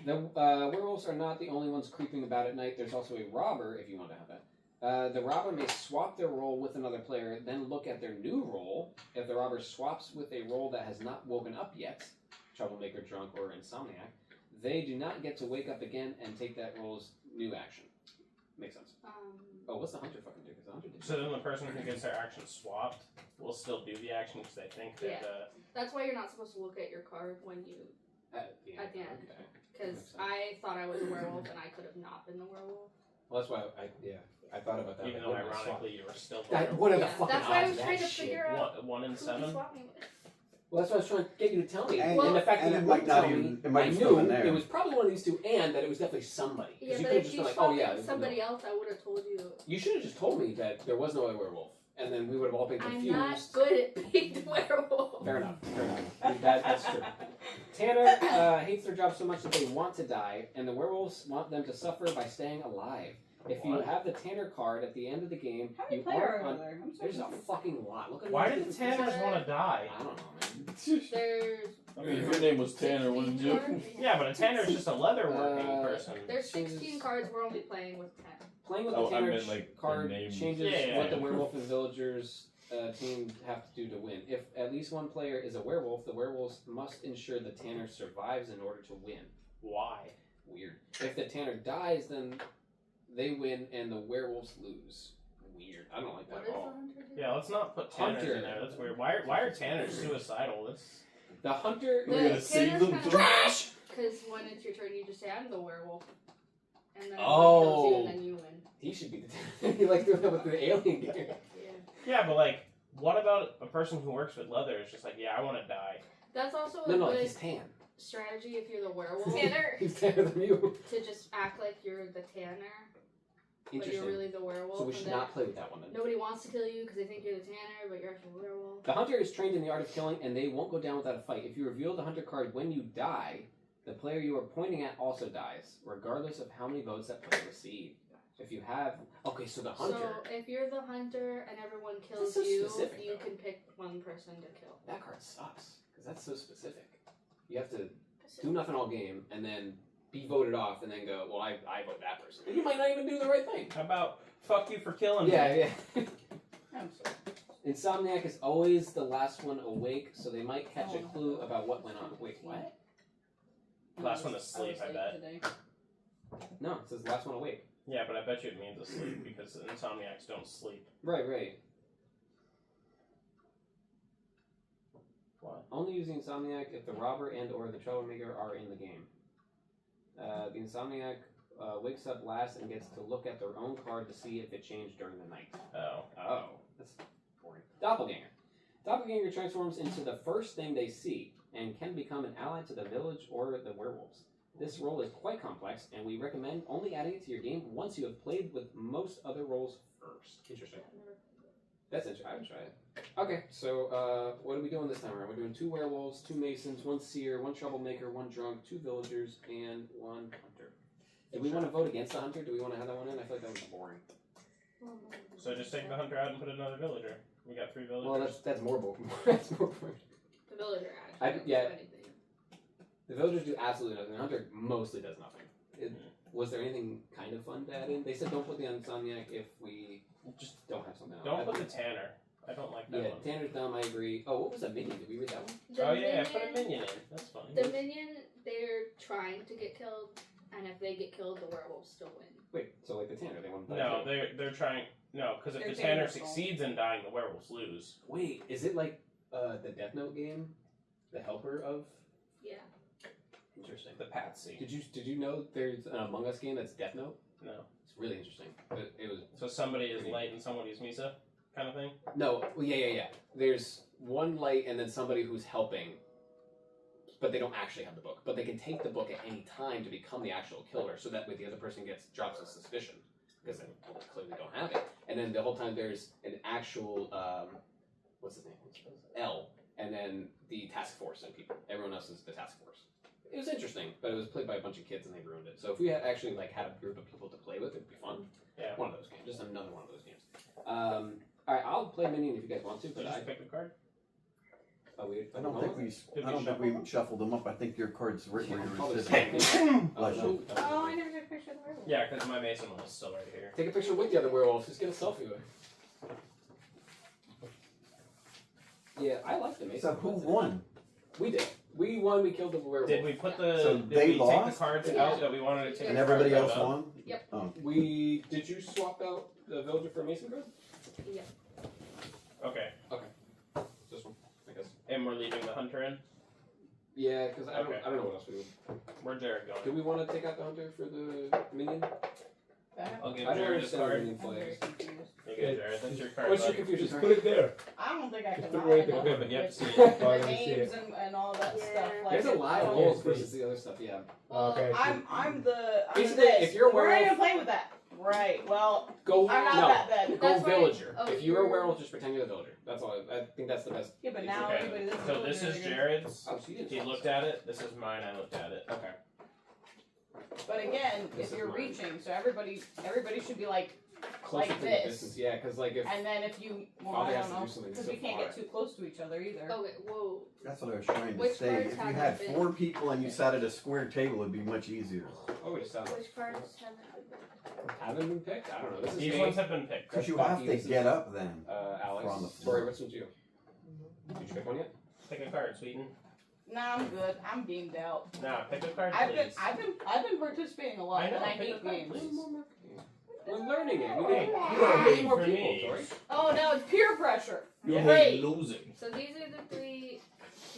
The werewolves are not the only ones creeping about at night. There's also a robber, if you want to have that. The robber may swap their role with another player, then look at their new role. If the robber swaps with a role that has not woken up yet, troublemaker, drunk, or insomniac, they do not get to wake up again and take that role's new action. Makes sense. Oh, what's the hunter fucking do? Because the hunter did. So then the person who gets their action swapped will still do the action because they think that. Yeah. That's why you're not supposed to look at your card when you. At the end. At the end. Okay. Because Makes sense. I thought I was a werewolf and I could have not been the werewolf. Well, that's why I thought about that. Even like, though what am I swap- ironically you were still. That, what are the Yeah, fucking that's why I odds was of trying that to shit? figure out One in who to 7. swap me with. Well, that's what I was trying to get you to tell me. And- And the fact and that it you might wouldn't not tell even- me, it might I still been knew there. it was probably one of these two, and that it was definitely somebody. 'Cause Yeah, you but could have if just you been like, swapped oh yeah, with this is somebody no. else, I would have told you. You should have just told me that there was no other werewolf, and then we would have all been I'm confused. not good at being the werewolf. Fair enough. Fair enough. That's true. Tanner hates their job so much that they want to die, and the werewolves want them to suffer by staying alive. If you What? have the Tanner card at the end of the game, How many you players aren't are on. there? I'm so There's a confused. fucking lot. Look at Why all did the these- Tanners want to die? I don't know, man. There's. I mean, if your name was Tanner, wouldn't you? cards. Yeah, but a Tanner's just a leather working person. There's 16 cards. We're only playing with 10. Playing with Oh, the I Tanner meant, like, card their names. changes Yeah. what the werewolf and villagers team have to do to win. If at least one player is a werewolf, the werewolves must ensure the Tanner survives in order to win. Why? Weird. If the Tanner dies, then they win and the werewolves lose. Weird. I don't like What that does at the all. hunter do? Yeah, let's not put Tanners Hunter. in there. That's weird. Why are Tanners suicidal? That's The hunter. We're gonna save Tanner's them kinda too. Trash! Because when it's your turn, you just say, I'm the werewolf. And then Oh. everyone kills you and then you win. He should be the Tanner. He like doing that with the alien game. Yeah. yeah, but like, what about a person who works with leather? It's just like, yeah, I want to die. That's also a No, good he's tan. strategy if you're the werewolf. He's tanner than you. To just act like you're the tanner, but you're Interesting. really the werewolf. So we and should then not play with that one then. Nobody wants to kill you because they think you're the tanner, but you're actually a werewolf. The hunter is trained in the art of killing, and they won't go down without a fight. If you reveal the hunter card when you die, the player you are pointing at also dies, regardless of how many votes that player received. If you have... Okay, so the hunter... So if you're the hunter and everyone kills That's so you, specific, you though. can pick one person to kill. That card sucks, because that's so specific. You have to do nothing all game, and then be voted off, and then go, well, I vote that person. And you might not even do the right thing. How about fuck you for killing me? Yeah. I'm sorry. Insomniac is always the last one awake, so they might catch a Oh. clue about what went on. Wait, what? Last one to I sleep, was I late bet. today. No, it says last one awake. Yeah, but I bet you it means asleep because insomniacs don't sleep. Right. What? Only use the Insomniac if the robber and or the troublemaker are in the game. The Insomniac wakes up last and gets to look at their own card to see if it changed during the night. Oh. Oh, that's boring. Doppelganger. Doppelganger transforms into the first thing they see and can become an ally to the village or the werewolves. This role is quite complex, and we recommend only adding it to your game once you have played with most other roles first. Interesting. That's interesting. I would try it. Okay, so what are we doing this time around? We're doing 2 werewolves, 2 masons, 1 seer, 1 troublemaker, 1 drunk, 2 villagers, and 1 hunter. Do we want to vote against the hunter? Do we want to have that one in? I feel like that was boring. So just take the hunter out and put another villager. We got 3 villagers. Well, that's more boring. That's more boring. The villager actually doesn't yeah. do anything. The villagers do absolutely nothing. The hunter mostly does nothing. Was there anything kind of fun to add in? They said don't put the Insomniac if we Just don't have something else. don't put the Tanner. I don't like that Yeah, one. Tanner's dumb, I agree. Oh, what was that minion? Did we read that one? The Oh yeah, minion, put a minion in. That's funny. The minion, they're trying to get killed, and if they get killed, the werewolves still win. Wait, so like the Tanner, they want to No, they're trying. No, because if They're the Tanner dangerous. succeeds in dying, the werewolves lose. Wait, is it like the Death Note game? The helper of? Yeah. Interesting. The Patsy. Did you know there's an Among Us game that's Death Note? No. It's really interesting. But it was So somebody is light and somebody's Misa, kind of thing. no, well, yeah. There's one light and then somebody who's helping, but they don't actually have the book. But they can take the book at any time to become the actual killer, so that way the other person drops a suspicion because they clearly don't have it. And then the whole time there's an actual what's his name? L, and then the task force and people. Everyone else is the task force. It was interesting, but it was played by a bunch of kids and they ruined it. So if we had actually like had a group of people to play with, it'd be fun. Yeah. One of those games, just another one of those games. All right, I'll play Minion if you guys want to, but Did you just pick the card? Oh, we. I don't think we. Did I we don't think shuffle we them? shuffled them up. I think your card's right where Probably you were the sitting. same thing. Bless you. Oh, I never took a picture of the werewolf. Yeah, because my Mason one was still right here. Take a picture with the other werewolf. Just get a selfie with. Yeah, I like the Mason. So who won? We did. We won. We killed the werewolf. Did we put the? So did they we take lost? the cards Yeah. out that we wanted to take? And the everybody cards else out of? won? Yep. Oh. We did you swap out the villager for a Mason card? Yep. Okay. This one, I guess. And we're leaving the hunter in. Yeah, because I don't Okay. know what else we would. Where'd Jared go? Do we want to take out the hunter for the minion? I'll give I don't Jared his understand card. minion I'm very players. confused. You good, Jared? That's your card. What's your bud. confusion? Just put it there. I don't think I can Just put it lie right there. enough Okay, but you have with to see the it. Oh, I didn't see names it. and all that Yeah. stuff. Like There's a it- lot of oh, rules versus the other stuff. Yeah. Well, Okay, so- I'm the. Basically, this. if you're a We're not werewolf- gonna play with that. Right. Well, Go. I'm not no. that then. Go That's why- villager. oh, if you're a you're- werewolf, just pretend you're the villager. That's all. I think that's the best. Yeah, but now Okay. everybody. This So this is Jared's. Oh, so you didn't. He looked at it. This is mine. I looked at it. Okay. But again, This if is you're mine. reaching, so everybody should be like, Closer Like to this. the distance. Yeah, because like if and then if you, well, Father I has don't to know, do something because so we can't far. get too close to each other either. Okay, whoa. That's what I was trying to Which say. cards If you haven't had been- 4 people and you sat at a square table, it'd be much easier. oh, we just Which cards haven't haven't been picked. I don't know. This is These me. ones have been picked. Because you Bucky, have to this is- get up then. Alex. We're on the floor. Rory, which one's you? Did you pick one yet? Pick a card, Sweeten. Nah, I'm good. I'm gamed out. Nah, pick a card, I've been, please. I've been participating a lot, I know, and I pick a hate card, games. please. We're learning it. We Hey, need you more for people. me. Sorry. Oh, now it's peer pressure. You Great. losing. So these are the 3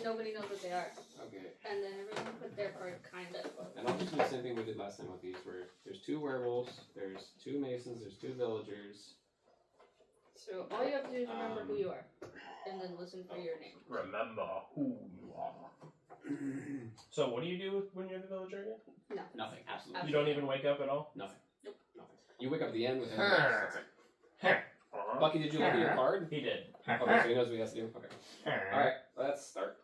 nobody knows what they are. Okay. And then everyone put their card kind of. And I'll just do the same thing we did last time with these, where there's 2 werewolves, there's 2 masons, there's 2 villagers. So all you have to do is remember who you are. And then listen for your name. Remember who you are. So what do you do when you're the villager again? Nothing. Absolutely. You don't even wake up at all? Nothing. Nothing. You wake up at the end with him. That's it. Uh-huh. Bucky, did you look at your card? He did. Okay, so he knows what he has to do. Okay. Alright, let's start.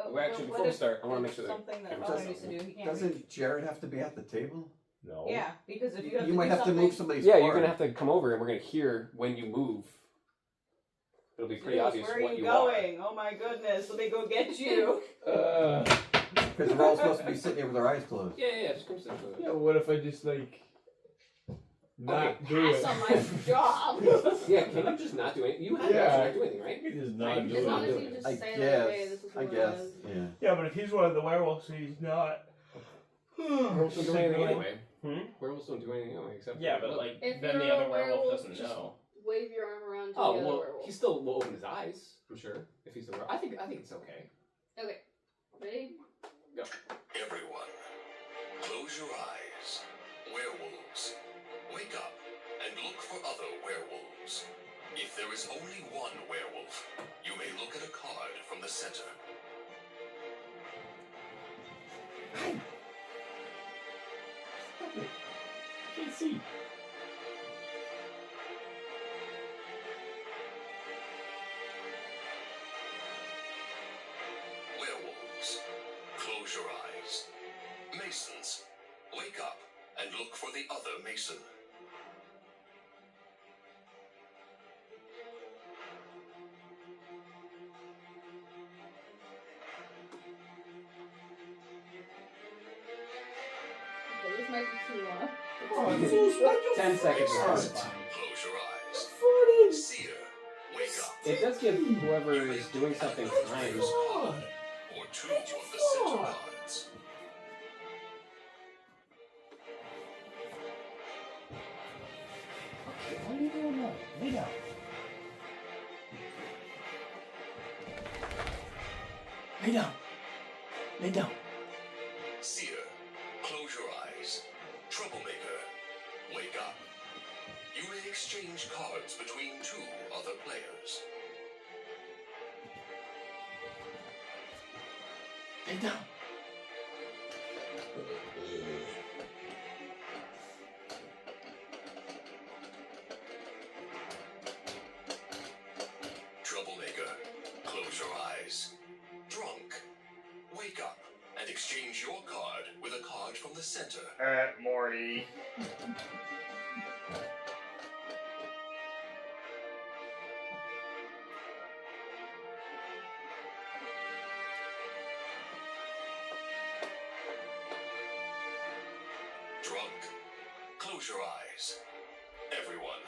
Oh, Well, actually, what before we if start, I want to make it's sure that. something that cameras Father are needs to on. do. He can't reach. Doesn't Jared have to be at the table? No. Yeah, because if you have You to might do have to something, move somebody's Yeah, card. you're gonna have to come over and we're gonna hear when you move. It'll be pretty Zeus, obvious where are what you you going? Oh my goodness, let me go get you. are. Because we're all supposed to be sitting here with our eyes closed. Yeah, just come sit with Yeah, what if I just like not do Pass it? on my job. Yeah, can you just not do anything? You have to Yeah. actually not do anything, right? You can just Right, not do As it. long as do you it. just I say like, guess. hey, this is who I it guess. was. Yeah. Yeah, but if he's one of the werewolves, he's not. Werewolves don't do anything anyway. Hmm? Werewolves don't do anything anyway except. Yeah, for but like If then the you're other a werewolf werewolf, doesn't just- know. Wave your arm around to Oh the other well, werewolf. he still will open his eyes. I'm sure if he's the werewolf. I think it's okay. Okay. Ready? Everyone, close your eyes. Werewolves, wake up and look for other werewolves. If there is only one werewolf, you may look at a card from the center. Can't see. Werewolves, close your eyes. Masons, wake up and look for the other mason. Okay, this might be too long. Oh, Zeus, why'd you 10 seconds is fart? fine. Close your eyes. Farted. Seer, wake up. It does give whoever is doing something time. Player's card, or 2 of the center cards. Okay, what are you doing now? Lay down. Lay down. Lay down. Seer, close your eyes. Troublemaker, wake up. You may exchange cards between 2 other players. Lay down. Troublemaker, Troublemaker, close your eyes. Drunk, wake up and exchange your card with a card from the center. Morty. Drunk, close your eyes. Everyone,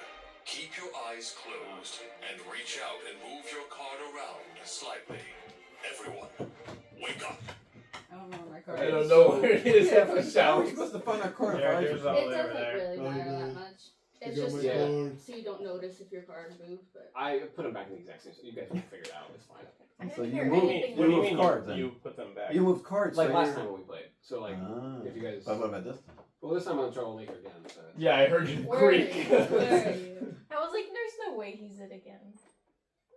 keep your eyes closed and reach out and move your card around slightly. Everyone, wake up. I don't know where my card I is. don't know where it is. Have a How are shower. we supposed to find our card? There, if there's I- all It over doesn't there. really matter that much. It's just Yeah. so you don't notice if your card moved, but I put them back in the exact same. So you guys will figure it out. It's fine. So you hear move, anything. you What do you move mean cards then. you put them back? You move cards. Like so last you're- time when we played. So like, Ah. if you guys. But what about this time? Well, this time I'm Troublemaker again. So. Yeah, I heard you where are you? creak. Where are you? I was like, there's no way he's it again.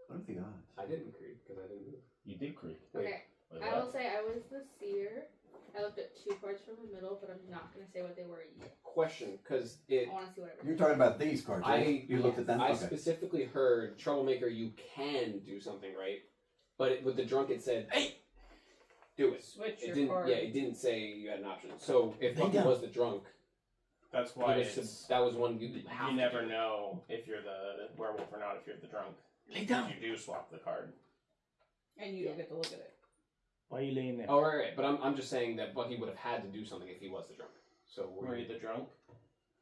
What are the odds? I didn't creep because I didn't move. You did creak. Okay, Wait, I will what? say I was the seer. I looked at 2 cards from the middle, but I'm not gonna say what they were yet. Question, because I it. want to see whatever. You're talking about these cards, right? I You looked at them? I Okay. specifically heard Troublemaker. You can do something right, but with the drunk it said, "Hey, do it." Switch It your didn't. card. Yeah, it didn't say you had an option. So if Lay Bucky down. was the drunk, That's he why was that was one you have You to never do. know if you're the werewolf or not if you're the drunk. Lay down. You do swap the card. And you don't get to look at it. Why are you laying there? Oh right. But I'm just saying that Bucky would have had to do something if he was the drunk. So Were you the drunk?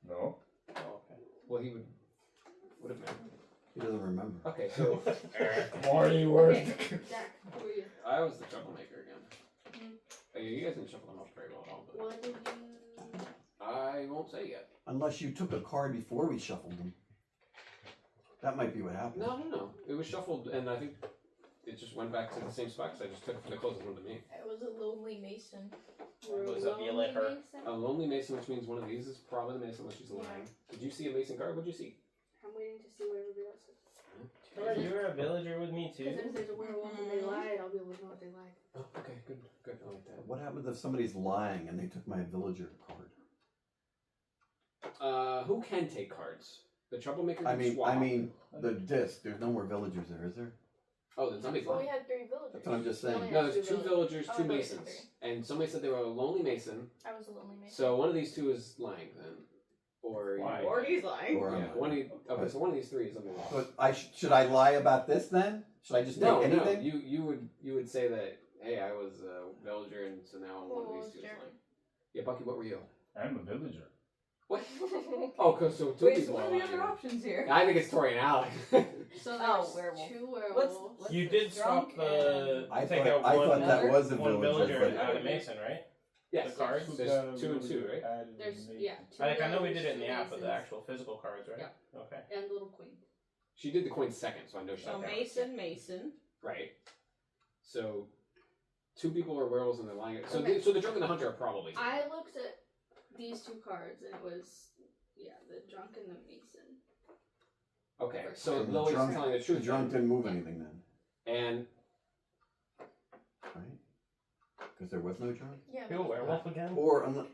No. Oh, okay. well he would have been. He doesn't remember. Okay, so Morty, where's Okay, Jack, who are you? I was the Troublemaker again. You guys didn't shuffle them up very well at all. But What did you? I won't say yet. Unless you took a card before we shuffled them. That might be what happened. No. It was shuffled, and I think it just went back to the same spot because I just took the closest one to me. I was a lonely Mason. Was it you let her? A lonely Mason, which means one of these is probably the Mason, which she's lying. Did you see a Mason card? What'd you see? I'm waiting to see what everybody else says. Sure, you were a villager with me too. Because if there's a werewolf and they lied, I'll be able to know what they lied. Oh, okay, good. I like that. What happens if somebody's lying and they took my villager card? Who can take cards? The Troublemaker can I mean, swap. the disc. There's no more villagers there, is there? Oh, then somebody's Well, we lying. had 3 villagers. That's what I'm just We only saying. had No, there's 2 villagers, Oh, 2 I thought you Masons. said And somebody said they were a lonely Mason. I was a lonely Mason. So one of these 2 is lying then. Or Why? Or he's lying. Or yeah, I'm one of you, okay, so one of these 3 is something wrong. But should I lie about this then? Should I just take No, anything? you would say that. Hey, I was a villager, and so now one of What these was 2 is Jeremy? lying. Yeah, Bucky, what were you? I'm a villager. What? Oh, cause so 2 Wait, so people what are are the lying. other options here? I think it's Tori and Alec. So Oh, there's werewolf. 2 werewolves. What's You the did swap drunk the I take thought- out I one, thought that was a one villager, villager but- and add a Mason, right? Yes. The cards? There's 2 and 2, right? There's, yeah, 2 Like I know we villagers, did it in 2 the app, but the Masons, actual physical cards, right? Yeah. Okay. and little queen. She did the coin second, so I know she's So okay. Mason. Right. So 2 people are werewolves and they're lying. So Okay. so the drunk and the hunter are probably. I looked at these 2 cards and it was, the drunk and the Mason. Okay. So And Lily's drunk- telling the The truth. drunk didn't move anything then, And right? Because there was no drunk? Yeah. You a werewolf again? Or unless,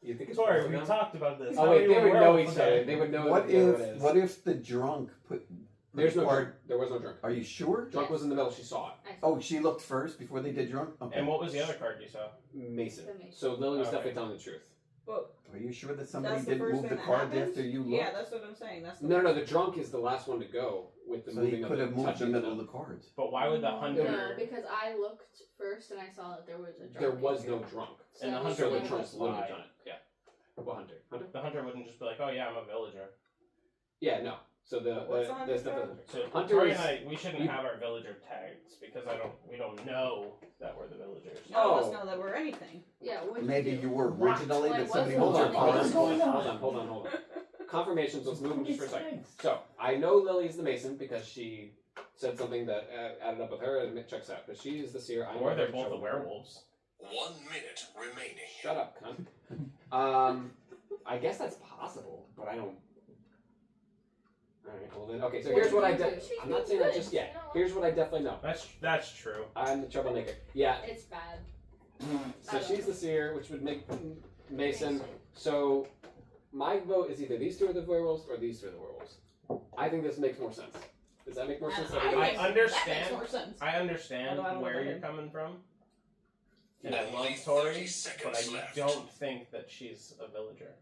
you think it's Sorry, both we of them? talked about this. Oh How wait, are you they a would know werewolf each other. again? They would know what the other one if is. what if the drunk put There's no card? drunk. There was no drunk. Are you sure? Drunk Yes. was in the middle. She saw it. I saw Oh, she looked first before they did drunk. Okay. And what was the other card you saw? Mason. The Mason. So Lily was Okay. definitely telling the truth. But Are you sure that somebody that's the didn't first move thing the that cards happens? after you looked? Yeah, that's what I'm saying. That's the No. The drunk is the last one to go with the So he moving could of have moved the touching middle of the cards. But why would the No, hunter because I looked first and I saw that there was a drunk. There was in no here. drunk. So And the it hunter was So the would one drunk of just wouldn't lie. have done it. Yeah. What hunter? Hunter? the hunter wouldn't just be like, oh yeah, I'm a villager. Yeah. No. So the What's the hunter stuff card? doesn't. So Hunter Tori is- and I, we shouldn't you- have our villager tags because we don't know that we're the villagers. None of us Oh. know that we're anything. Yeah, what Maybe you were originally, Like, but somebody what's holds the- your Hold on, cards. hold on. Confirmations. Let's move them just for a second. So I know Lily's the Mason because she said something that added up with her, and it checks out because she is the seer. I know Or they're her, both the so- werewolves. 1 minute remaining. Shut up, cunt. I guess that's possible, but I don't. Alright, well then, okay, so What here's did what I you do? I'm not saying that just yet. Here's what I definitely know. That's true. I'm the troublemaker. Yeah, It's bad. so she's the seer, which would make Mason. So my vote is either these 2 are the werewolves or these 2 are the werewolves. I think this makes more sense. Does that make more sense? I I think That understand. makes more sense. I understand Although I don't where know you're him. coming from. And I Only love Tori, 30 but seconds I left. don't think that she's a villager.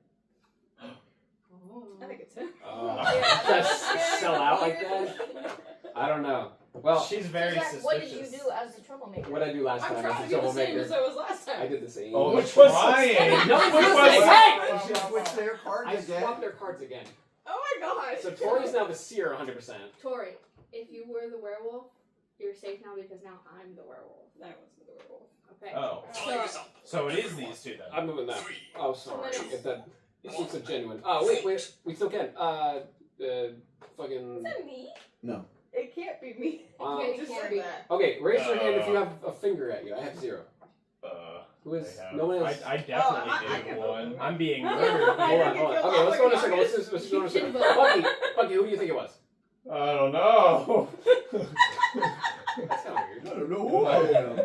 I think it's him. Just sell out like that? I don't know. Well, she's very Jack, suspicious. what did you do as the troublemaker? what I do last I'm time trying as to a do the same troublemaker, as I was last time. I did the same. Oh, Which was was trying. No, Which it's was the the same! She switched their cards I again. swapped their cards again. Oh my gosh. So Tori's now the seer 100%. Tori, if you were the werewolf, you're safe now because now I'm the werewolf. That wasn't the werewolf. Okay. Oh, Time is up. so it is these two then. I'm moving that. 3, Oh, sorry. Somebody- If that this looks so genuine. Oh, wait, we still can. Fucking. Is that me? No. It can't be me. Um, Just can't said be. that. Okay, raise your hand if you have a finger at you. I have 0. Who is? I have- No one else. I definitely I did can one. vote. I'm being murdered. Hold on, hold on. Okay, let's go in a circle. Let's go in a You circle. can vote. Bucky, who do you think it was? I don't know. That's kind of weird. I don't know who I am.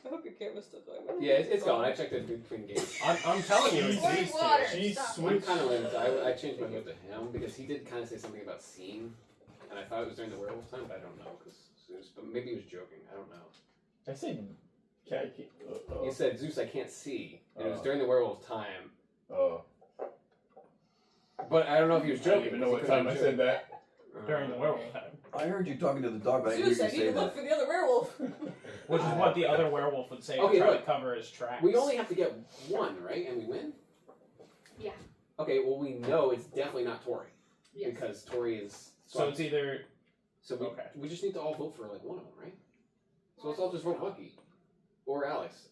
I hope your camera's still going. Yeah, it's gone. I checked it between games. I'm telling you, it's Pouring these two. water. She Stop. I'm switched. kind of limited. I changed my vote to him because he did kind of say something about seeing, and I thought it was during the werewolf time, but I don't know because but maybe he was joking. I don't know. I said cat. He said, "Zeus, I can't see," and it was Oh. during the werewolf time. Oh, But I don't know if he was I joking. don't even know what because he time I couldn't said that. joke. During the werewolf time. I heard you talking to the dog, but I didn't Zeus, hear I you need say to look that. for the other werewolf. Which is what the other werewolf would say Okay, to try look. to cover his tracks. We only have to get one, right? And we win? Yeah. Okay, well, we know it's definitely not Tori. Yes. Because Tori is. So it's either So we, okay. we just need to all vote for like one of them, right? So let's all just vote Bucky. Or Alex.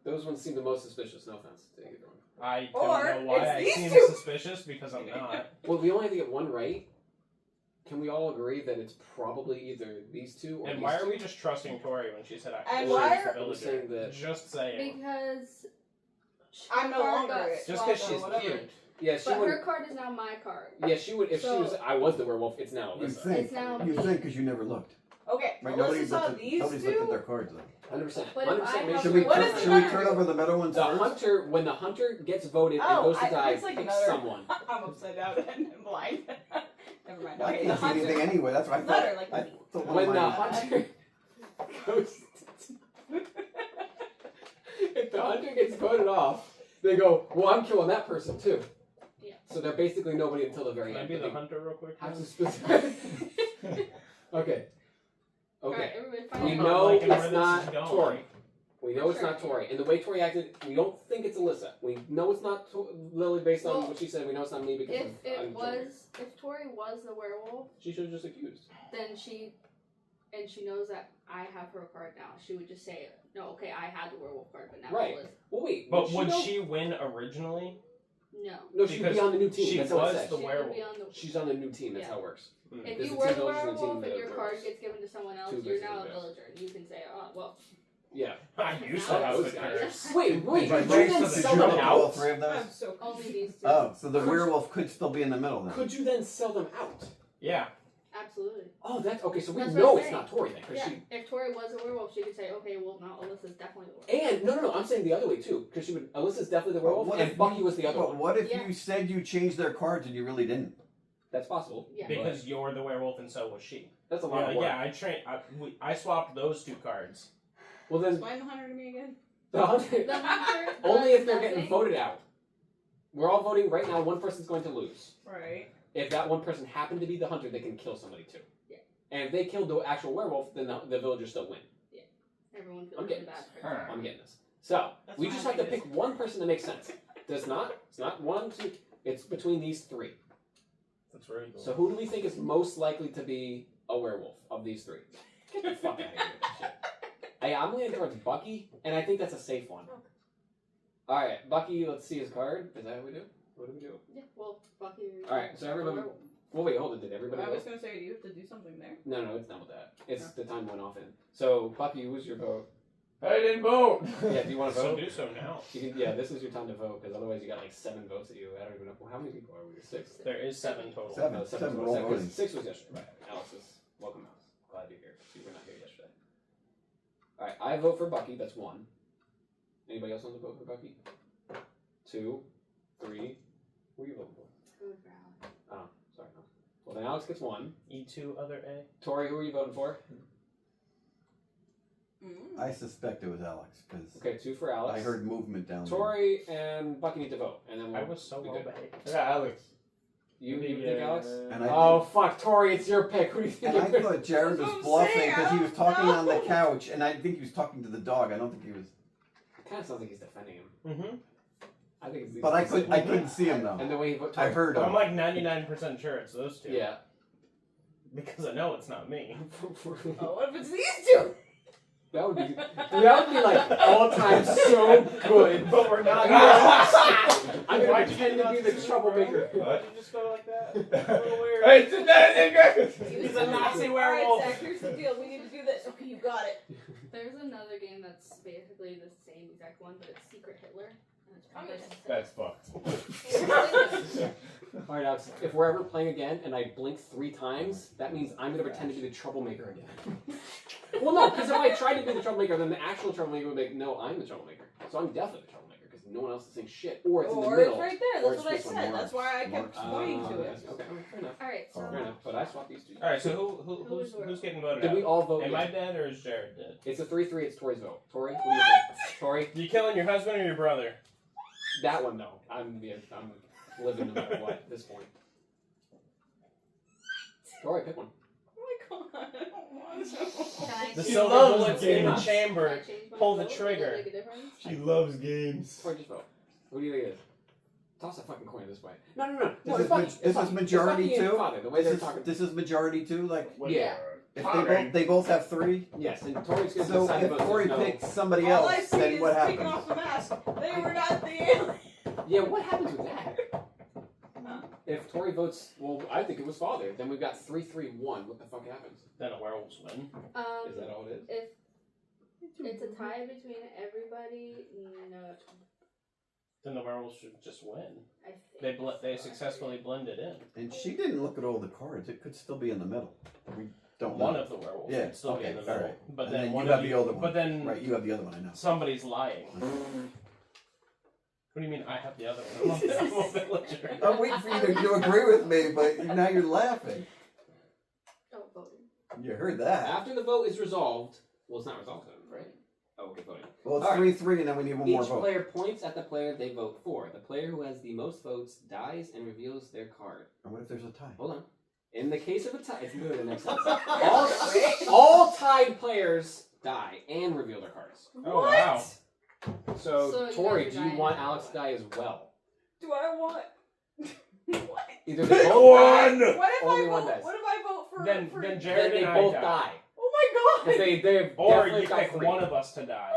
Those ones seem the most suspicious, no offense to either one. I Or don't know why I it's seem these two. suspicious because I'm not. Well, we only have to get one right. Can we all agree that it's probably either these two or And these why two? are we just trusting Tori when she said I And was why the are- I'm saying villager? that- Just saying. Because I'm no her card longer got it. Just swapped because or she's whatever. cute. Yeah, she But would. her card is now my card. Yeah, she would. If she So- was, I was the werewolf. It's now You Alyssa. think? It's now You me. think because you never looked. Okay, Right? Alyssa saw these nobody's looked at two. their cards though. 100%. But if I 100% make have sure Should we, we What turn, is the should we matter? turn over the metal ones The first? hunter, when the hunter gets voted and Oh, goes to I die, it's like picks another- someone. I'm upside down and blind. Never mind. I Okay, the can't see anything hunter. anyway. That's what I thought. Letter, like I me. thought one When of the mine- hunter goes, if the hunter gets voted off, they go, "Well, I'm killing that person too." Yeah. So they're basically nobody until the very Can I end. be but the they hunter real quick? have to specify. Okay. Alright, Okay. everybody We find know I'm liking where it's this not is going. Tori. We know it's Sure. not Tori. And the way Tori acted, we don't think it's Alyssa. We know it's not Lily based on Well, what she said. We know it's not me because If of, it I'm was, joking. if Tori was the werewolf, She should have just accused. then she knows that I have her card now. She would just say, "No, okay, I had the werewolf card, but now Right. Liz." Well, wait. But would know- she win originally? No. No, she'd be because on the new team. she That's how it was says. the She would werewolf. be on the. She's on the new team. That's Yeah. how it works. Mm. If There's you the were two the villagers and the werewolf team and your that card works. gets given to someone else, Two you're versus now a the best. villager. And you can say, "Oh, well." Yeah. I used to have Those the guys. curse. Wait. Did you Could you vote then for- sell did you them vote for all out? three of those? I'm so Only confused. these two. Oh, so the werewolf could still be in the middle then. Could you then sell them out? Yeah. Absolutely. Oh, that's okay. So we That's know what I'm it's not saying. Tori then, because Yeah. she. If Tori was a werewolf, she could say, "Okay, well now Alyssa's definitely the werewolf." And no. I'm saying the other way too, because she would. Alyssa's definitely the But werewolf, what and if Bucky you- was the other But one. what if Yeah. you said you changed their cards and you really didn't? That's possible. Yeah. Because you're the werewolf and so was she. That's a lot of work. Yeah, I swapped those two cards. Well then, Explain the hunter to me again. the hunter. The hunter Only does if they're getting nothing. voted out. We're all voting right now. One person's going to lose. Right. If that one person happened to be the hunter, they can kill somebody too. Yeah. And if they killed the actual werewolf, then the villagers still win. Everyone feels I'm getting bad this. for her. I'm getting this. So That's we why just I have to think pick one person that makes sense. It's not one, two. It's between these three. That's very cool. So who do we think is most likely to be a werewolf of these three? Get the fuck out of here with that shit. Hey, I'm leaning towards Bucky, and I think that's a safe one. All right, Bucky. Let's see his card. Is that what we do? What do we do? Yeah, well, Bucky. All right, so everybody. werewolf. Well, wait, hold it. Did everybody? I was vote? gonna say, do you have to do something there? No, it's done with that. It's the time went off in. So Bucky, who was your vote? I didn't vote. Yeah, do you want to So vote? do so now. You can, yeah, this is your time to vote because otherwise you got like 7 votes at you. I don't even know how many people are we? 6. There is 7 total. Seven. No, Seven total. were all Seven, 'cause voting. 6 was yesterday. Right. Alice is welcome, Alice. Glad you're here. You were not here yesterday. All right, I vote for Bucky. That's 1. Anybody else want to vote for Bucky? 2, 3. Who are you voting for? Good for Alex. Oh, sorry. No. Well, then Alex gets 1. E2 other A. Tori, who are you voting for? I suspect it was Alex because Okay, 2 for Alex. I heard movement down Tori and Bucky need to vote, and then I we'll was so be well good. behaved. Yeah, Alex. You think Alex? And I Oh fuck, Tori, it's your pick. Who do you think? And I you're thought Jared was That's what I'm bluffing saying, because he I was don't talking on the know. couch, and I think he was talking to the dog. I don't think he was. Kind of sounds like he's defending him. Mm-hmm. I think it's. But I couldn't see him though. And the way he voted. I heard I'm him. like 99% sure it's those two. Yeah. Because I know it's not me. Oh, what if it's these two? That would be like all time so good. But we're not. I'm gonna Why'd you pretend get to be the Nazis, troublemaker. Why'd you just go like that? A little weird. Hey, sit down, He's a Nazi Alright, werewolf. Zach, here's the deal. We need to do this. Okay, you got it. There's another game that's basically the same exact one, but it's Secret Hitler. And it's probably That's fucked. Alright, Alex, if we're ever playing again and I blink 3 times, that means I'm gonna pretend to be the troublemaker again. Well, no, because if I tried to be the troublemaker, then the actual troublemaker would be like, no, I'm the troublemaker. So I'm definitely the troublemaker because no one else is saying shit. Or it's in the Or middle. it's right there. Or That's what I it's just one said. more. That's why I kept pointing to it. Okay, fair enough. Alright, so Fair enough. But I swapped these 2. Alright, so who's getting voted Did out? we all vote? Am yes? I dead or is Jared dead? It's a 3-3. It's Tori's vote. Tori, who do you think? Tori, You killing your husband or your brother? that one no. I'm living no matter what at this point. Tori, pick one. Oh my god. I don't want to. can I The change- silver loves bullets in the games. chamber. can I change my Pull the vote? Does trigger. it make a difference? She loves games. Tori, just vote. Who do you think it is? Toss a fucking coin this way. No. No, This it's is Bucky. this It's is Bucky. majority It's Bucky and too. Father, the way they're talking. This is majority too. Like Yeah. if they both have 3. Yes, and Tori's going to So decide if about Tori no. picks somebody All I else, see then is what taking happens? off the mask. They were not the alien. Yeah, what happens with that? If Tori votes, well, I think it was Father. Then we've got 3-3-1. What the fuck happens? Then the werewolves win. Is that all it is? If it's a tie between everybody, no. Then the werewolves should just win. I think They successfully blended in. And she didn't look at all the cards. It could still be in the middle. We don't One know. of the werewolves Yeah, would still be okay, in the middle. alright. But And then then one you of have the other one. But then Right, you have the other one. I know. somebody's lying. What do you mean I have the other one? I'm a villager. I'm waiting for you to agree with me, but now you're laughing. Oh, voting. You heard that. After the vote is resolved, well, it's not resolved then, right? Oh, okay, voting. Well, it's All right. 3-3, and then we need one more Each vote. player points at the player they vote for. The player who has the most votes dies and reveals their card. And what if there's a tie? Hold on. In the case of a tie, it's literally the next sentence. All tied players die and reveal their cards. Oh wow. So So you Tori, guys do are you dying want no Alex matter to die as well? Do I want? What? Either they Pick both die, one! What if Only I one vote? dies. What if I vote for? Then for then Jared they and I both die. die. Oh my god! If they've Or definitely you got pick 3. one of us to die.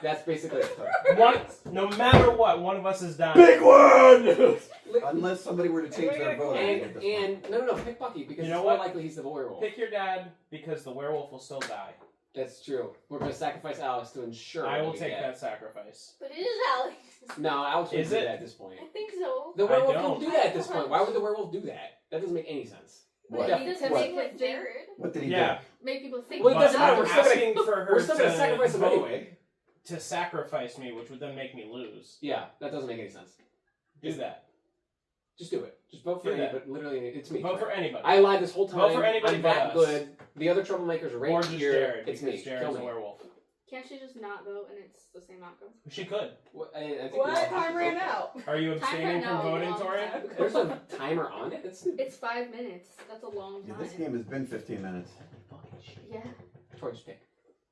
That's basically it. One, no matter what, one of us is dying. Pick one! Unless somebody were to change their vote. And no, pick Bucky because You know it's more what? likely he's the werewolf. Pick your dad because the werewolf will still die. That's true. We're gonna sacrifice Alex to ensure. I will we take get. that sacrifice. But it is Alex. No, Alex would Is do it? that at this point. I think so. The I werewolf don't. won't do that at this point. Why would the werewolf do that? That doesn't make any sense. What? But he doesn't What? make it Jared. What did he Yeah, Make people think. Well, it but doesn't matter. I'm We're still gonna- asking for her We're still gonna to sacrifice him vote anyway. to sacrifice me, which would then make me lose. Yeah, that doesn't make any sense. Do that. Just do it. Just vote for Do any, that. but literally, it's me. Vote for anybody. I lied this whole time. Vote for anybody I'm but that us. good. The other troublemakers are right or just here. Jared, It's because me. Jared's Kill a me. werewolf. Can't she just not vote and it's the same outcome? She could. Well, I think What? we all have to Time ran vote. out. Are you Time abstaining right from now is a voting, long Tori? time. There's a timer on it. It's 5 minutes. That's a long Yeah, time. this game has been 15 minutes. Yeah. Tori, just pick.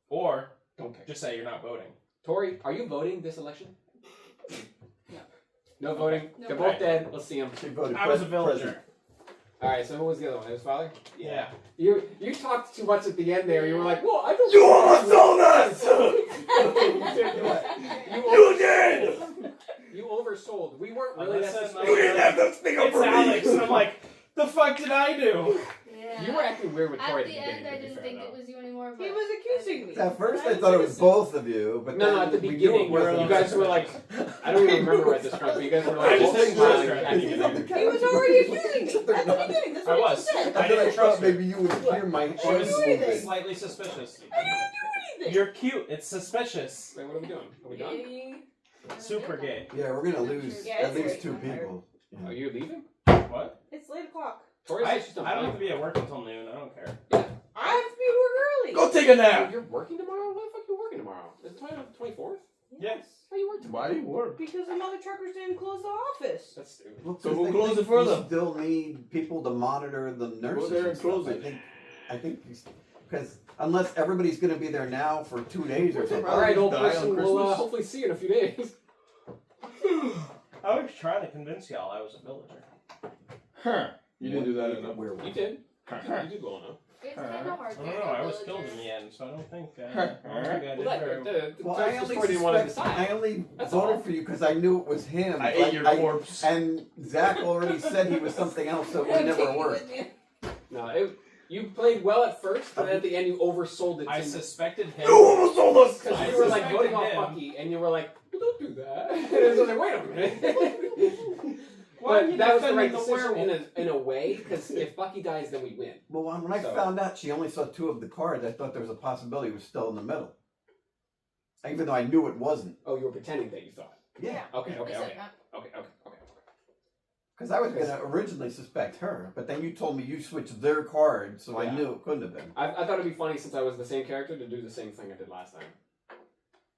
Or Don't pick. just say you're not voting. Tori, are you voting this election? No. No voting. No. They're both dead. Let's see them. She voted I was a president. villager. All right. So who was the other one? It was Father. Yeah. You talked too much at the end there. You were like, "Well, I don't." You almost sold us! You did! You oversold. We weren't really that Unless You didn't have suspicious. to stick up It's for Alex, me! and I'm like, the fuck did I do? Yeah. You were acting weird with Tori At at the the end, beginning. I to be didn't fair, think though. it was you anymore. But He was accusing me. At first, I thought it was both of you, but No, then at the we knew beginning, it wasn't you guys were like, I don't even remember at this point, but you guys were like, I just both didn't smiling trust her. at the beginning. He was already accusing me at the beginning. That's I what was. he said. I I didn't thought trust her. maybe you would hear my She arms was moving. slightly suspicious. I didn't do anything. You're cute. It's suspicious. Wait, what are we doing? Are we done? Yay. Super gay. Yeah, we're gonna lose Yeah, at it's least great. 2 people. Are you leaving? What? It's late o'clock. Tori I says she's not don't have playing. to be at work until noon. I don't care. I have to be at work early. Go take a Oh, nap. you're working tomorrow? What the fuck are you working tomorrow? Is it 24th? Yes. How you work tomorrow? Why do you work? Because the mother truckers didn't close the office. That's stupid. Well, So 'cause who they closed think it for you them? Still need people to monitor the nurses. there and and stuff. close it. I think because unless everybody's going to be there now for 2 days or something. All right, old die on person. We'll Christmas? hopefully see you in a few days. I was trying to convince y'all I was a villager. Huh. You didn't do that enough. Werewolf. You did. You did well enough. It's kind of hard. I don't know. I was killed in the end, so I don't think I did Well, very Well, I only, didn't want to suspect, I decide. only That's voted all. for you because I knew it was him. I but ate your corpse. And Zach already said he was something else, so it would never work. No, you played well at first, but at the end you oversold it. I to suspected him. You almost sold us! Because I you were like suspected voting off him. Bucky, and you were like, well, don't do that. And I was like, wait a minute. Why are But you that was the defending right the decision werewolf? in a way, because if Bucky dies, then we win. Well, when I So- found out she only saw 2 of the cards, I thought there was a possibility it was still in the middle. Even though I knew it wasn't. Oh, you were pretending that you thought. Yeah. Okay. I said that. Okay. Because I was going to originally suspect her, but then you told me you switched their cards, so I Yeah. knew it couldn't have been. I thought it'd be funny since I was the same character to do the same thing I did last time.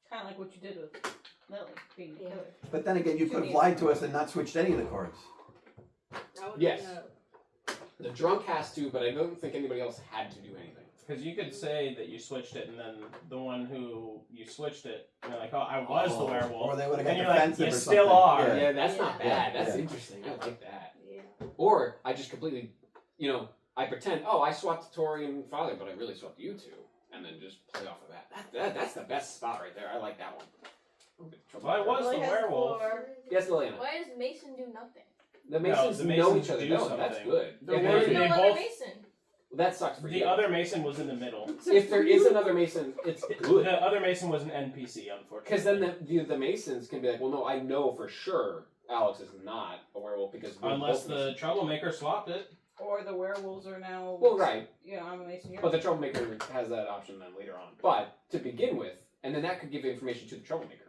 Kind of like what you did with Lily being the Yeah. killer. But then again, you could have lied to us and not switched any of the cards. That would Yes. be The drunk has to, but I don't think anybody else had to do anything. Because you could say that you switched it, and then the one who you switched it, you're like, oh, I was the werewolf. Or they would have got And you're like, defensive you or still something. are. Yeah. Yeah, that's not Yeah. bad. That's Yeah. interesting. I like that. Yeah. Or I just completely, I pretend, oh, I swapped Tori and Father, but I really swapped you two, and then just play off of that. That's the best spot right there. I like that one. Well, I was Lily the has werewolf. floor. Yes, Liliana. Why does Mason do nothing? The Masons the know Masons each other. do No, that's something. good. They're If working- there's- they no both- other Mason. that sucks for The you. other Mason was in the middle. If there is another Mason, it's good. The other Mason was an NPC, unfortunately. Because then the Masons can be like, well, no, I know for sure Alex is not a werewolf because we're Unless both the Masons. troublemaker swapped it. Or the werewolves are now. Well, right. I'm a Mason. You're But the troublemaker has that option then later on. But to begin with, and then that could give information to the troublemaker.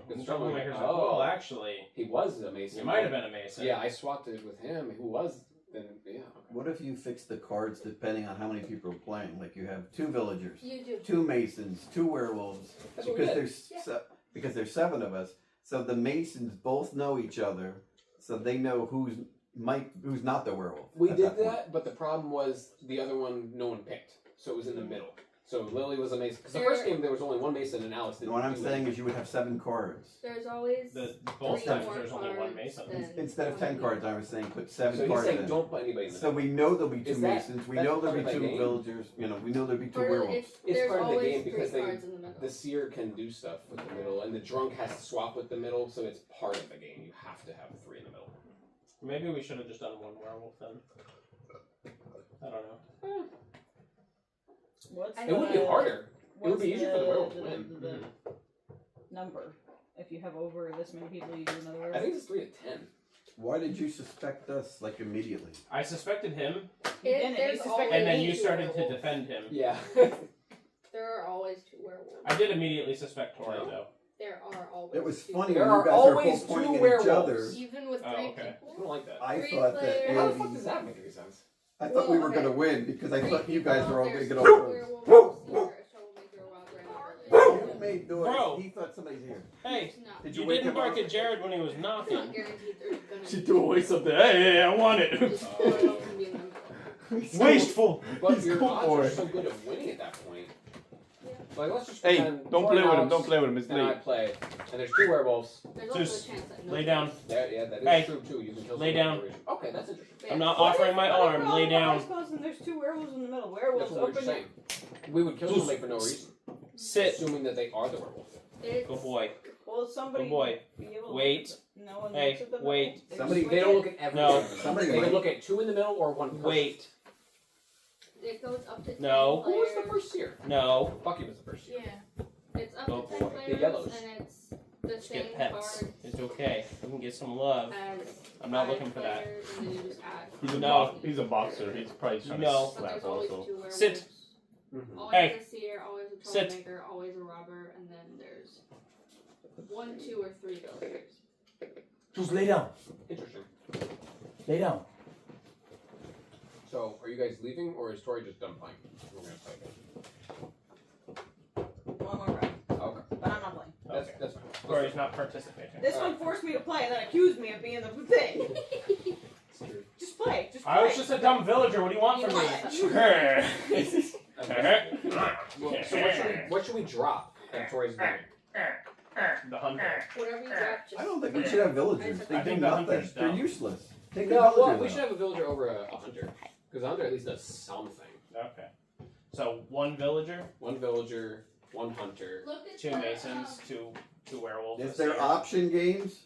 The troublemaker's like, Oh. well, actually, He was a Mason. you might have been a Mason. Yeah, I swapped it with him. Who was then? Yeah. Okay. What if you fix the cards depending on how many people are playing? Like you have 2 villagers, You do. 2 masons, 2 werewolves. That's what we Because did. there's because there's 7 of us. So the masons both know each other, so they know who's not the werewolf. We at did point. that, but the problem was the other one no one picked, so it was in the middle. So Lily was a Mason. Because the first game there was only one Mason and Alex didn't. What I'm do saying it. is you would have 7 cards. There's always Both 3 times more there's only one cards Mason. than Instead of 10 one cards, I was saying put 7 So he's cards saying in. don't put anybody in the So middle. we know there'll be 2 Is that- masons. We that's know there'll part be of 2 the game? villagers. We know there'll be 2 Part of- werewolves. It's there's part of the always game because 3 they- cards in the middle. The seer can do stuff with the middle, and the drunk has to swap with the middle, so it's part of the game. You have to have 3 in the middle. Maybe we should have just done one werewolf then. I don't know. What's It It would be the- harder. It would what's be easier for the werewolf to the- win. the number. If you have over this many people, you do another I werewolf. think it's 3 to 10. Why did you suspect us like immediately? I suspected him, didn't. There's You suspect- always and then you 2 started to werewolves. defend him. Yeah. There are always 2 werewolves. I did immediately suspect Tori, No. though. There are always. It was 2. funny There when you are guys were always both pointing 2 at werewolves. each other. Even with Oh, 3 okay. I people. don't like that. I 3 thought that players. How the maybe fuck does that make any sense? I thought we were Well, gonna okay. win because I 3 thought you guys were all gonna people, get there's over. a werewolf, a seer, a troublemaker, a robber, and a villain. You made noise. Bro. He thought somebody's here. Hey, It's not. Did you wake didn't him bark up? at Jared when he was It's not knocking. guaranteed there's gonna She be. threw away something. Hey, I want it. Just one of them can be in the middle. Wasteful. But He's your good odds for are it. so good at winning at that point. Yeah. Like, let's just Hey, pretend don't Tori play with him. Alex Don't play with him. It's and I late. play, and there's 2 werewolves. There's Just also a chance that no lay down. There, yeah, that is Hey, true too. You can kill lay someone down. for no reason. Okay, that's interesting. Yeah. I'm not What offering if- my what if arm. all Lay the down. eyes closed and there's 2 werewolves in the middle. That's Werewolves what we're open. saying. We would kill somebody for no reason, Sit. assuming that they are the werewolf. It's, Good boy. Will somebody Good boy. be able to Wait. No one Hey, looks at the wait. middle? They Somebody- just They don't look look at every. No. Somebody They can might. look at 2 in the middle or 1 person. Wait. It goes up to 10 No. Who was the players. first year? No. Bucky was the first year. Yeah. It's up Oh, to 10 boy. players, The yellows. and it's the Just same get pets. card It's okay. We can get some love. as I'm not 5 looking for that. players, and then you just add. He's a No. he's a boxer. He's probably trying No. to But slap there's always also. 2 werewolves. Sit. Mm-hmm. Always Hey. a seer, always a Sit. troublemaker, always a robber, and then there's 1, 2, or 3 villagers. Just lay down. Interesting. Lay down. So, are you guys leaving, or is Tori just done playing? We're gonna play. One more round. Okay. But I'm not playing. That's fine. Tori's not participating. This one forced me to play and then accused me of being the thing. Just play. Just play. I was just a dumb villager. What do you want from me? Well, so what should we drop that Tori's doing? The hunter. Whatever you drop, just. I don't think we should have villagers. They I do think the nothing. hunter's They're dumb. useless. Take a No, well, villager. we though. should have a villager over a hunter. Because the hunter at least does something. Okay. So one villager, One villager, one hunter. Look at 2 the, masons, two werewolves. Is a there seer. option games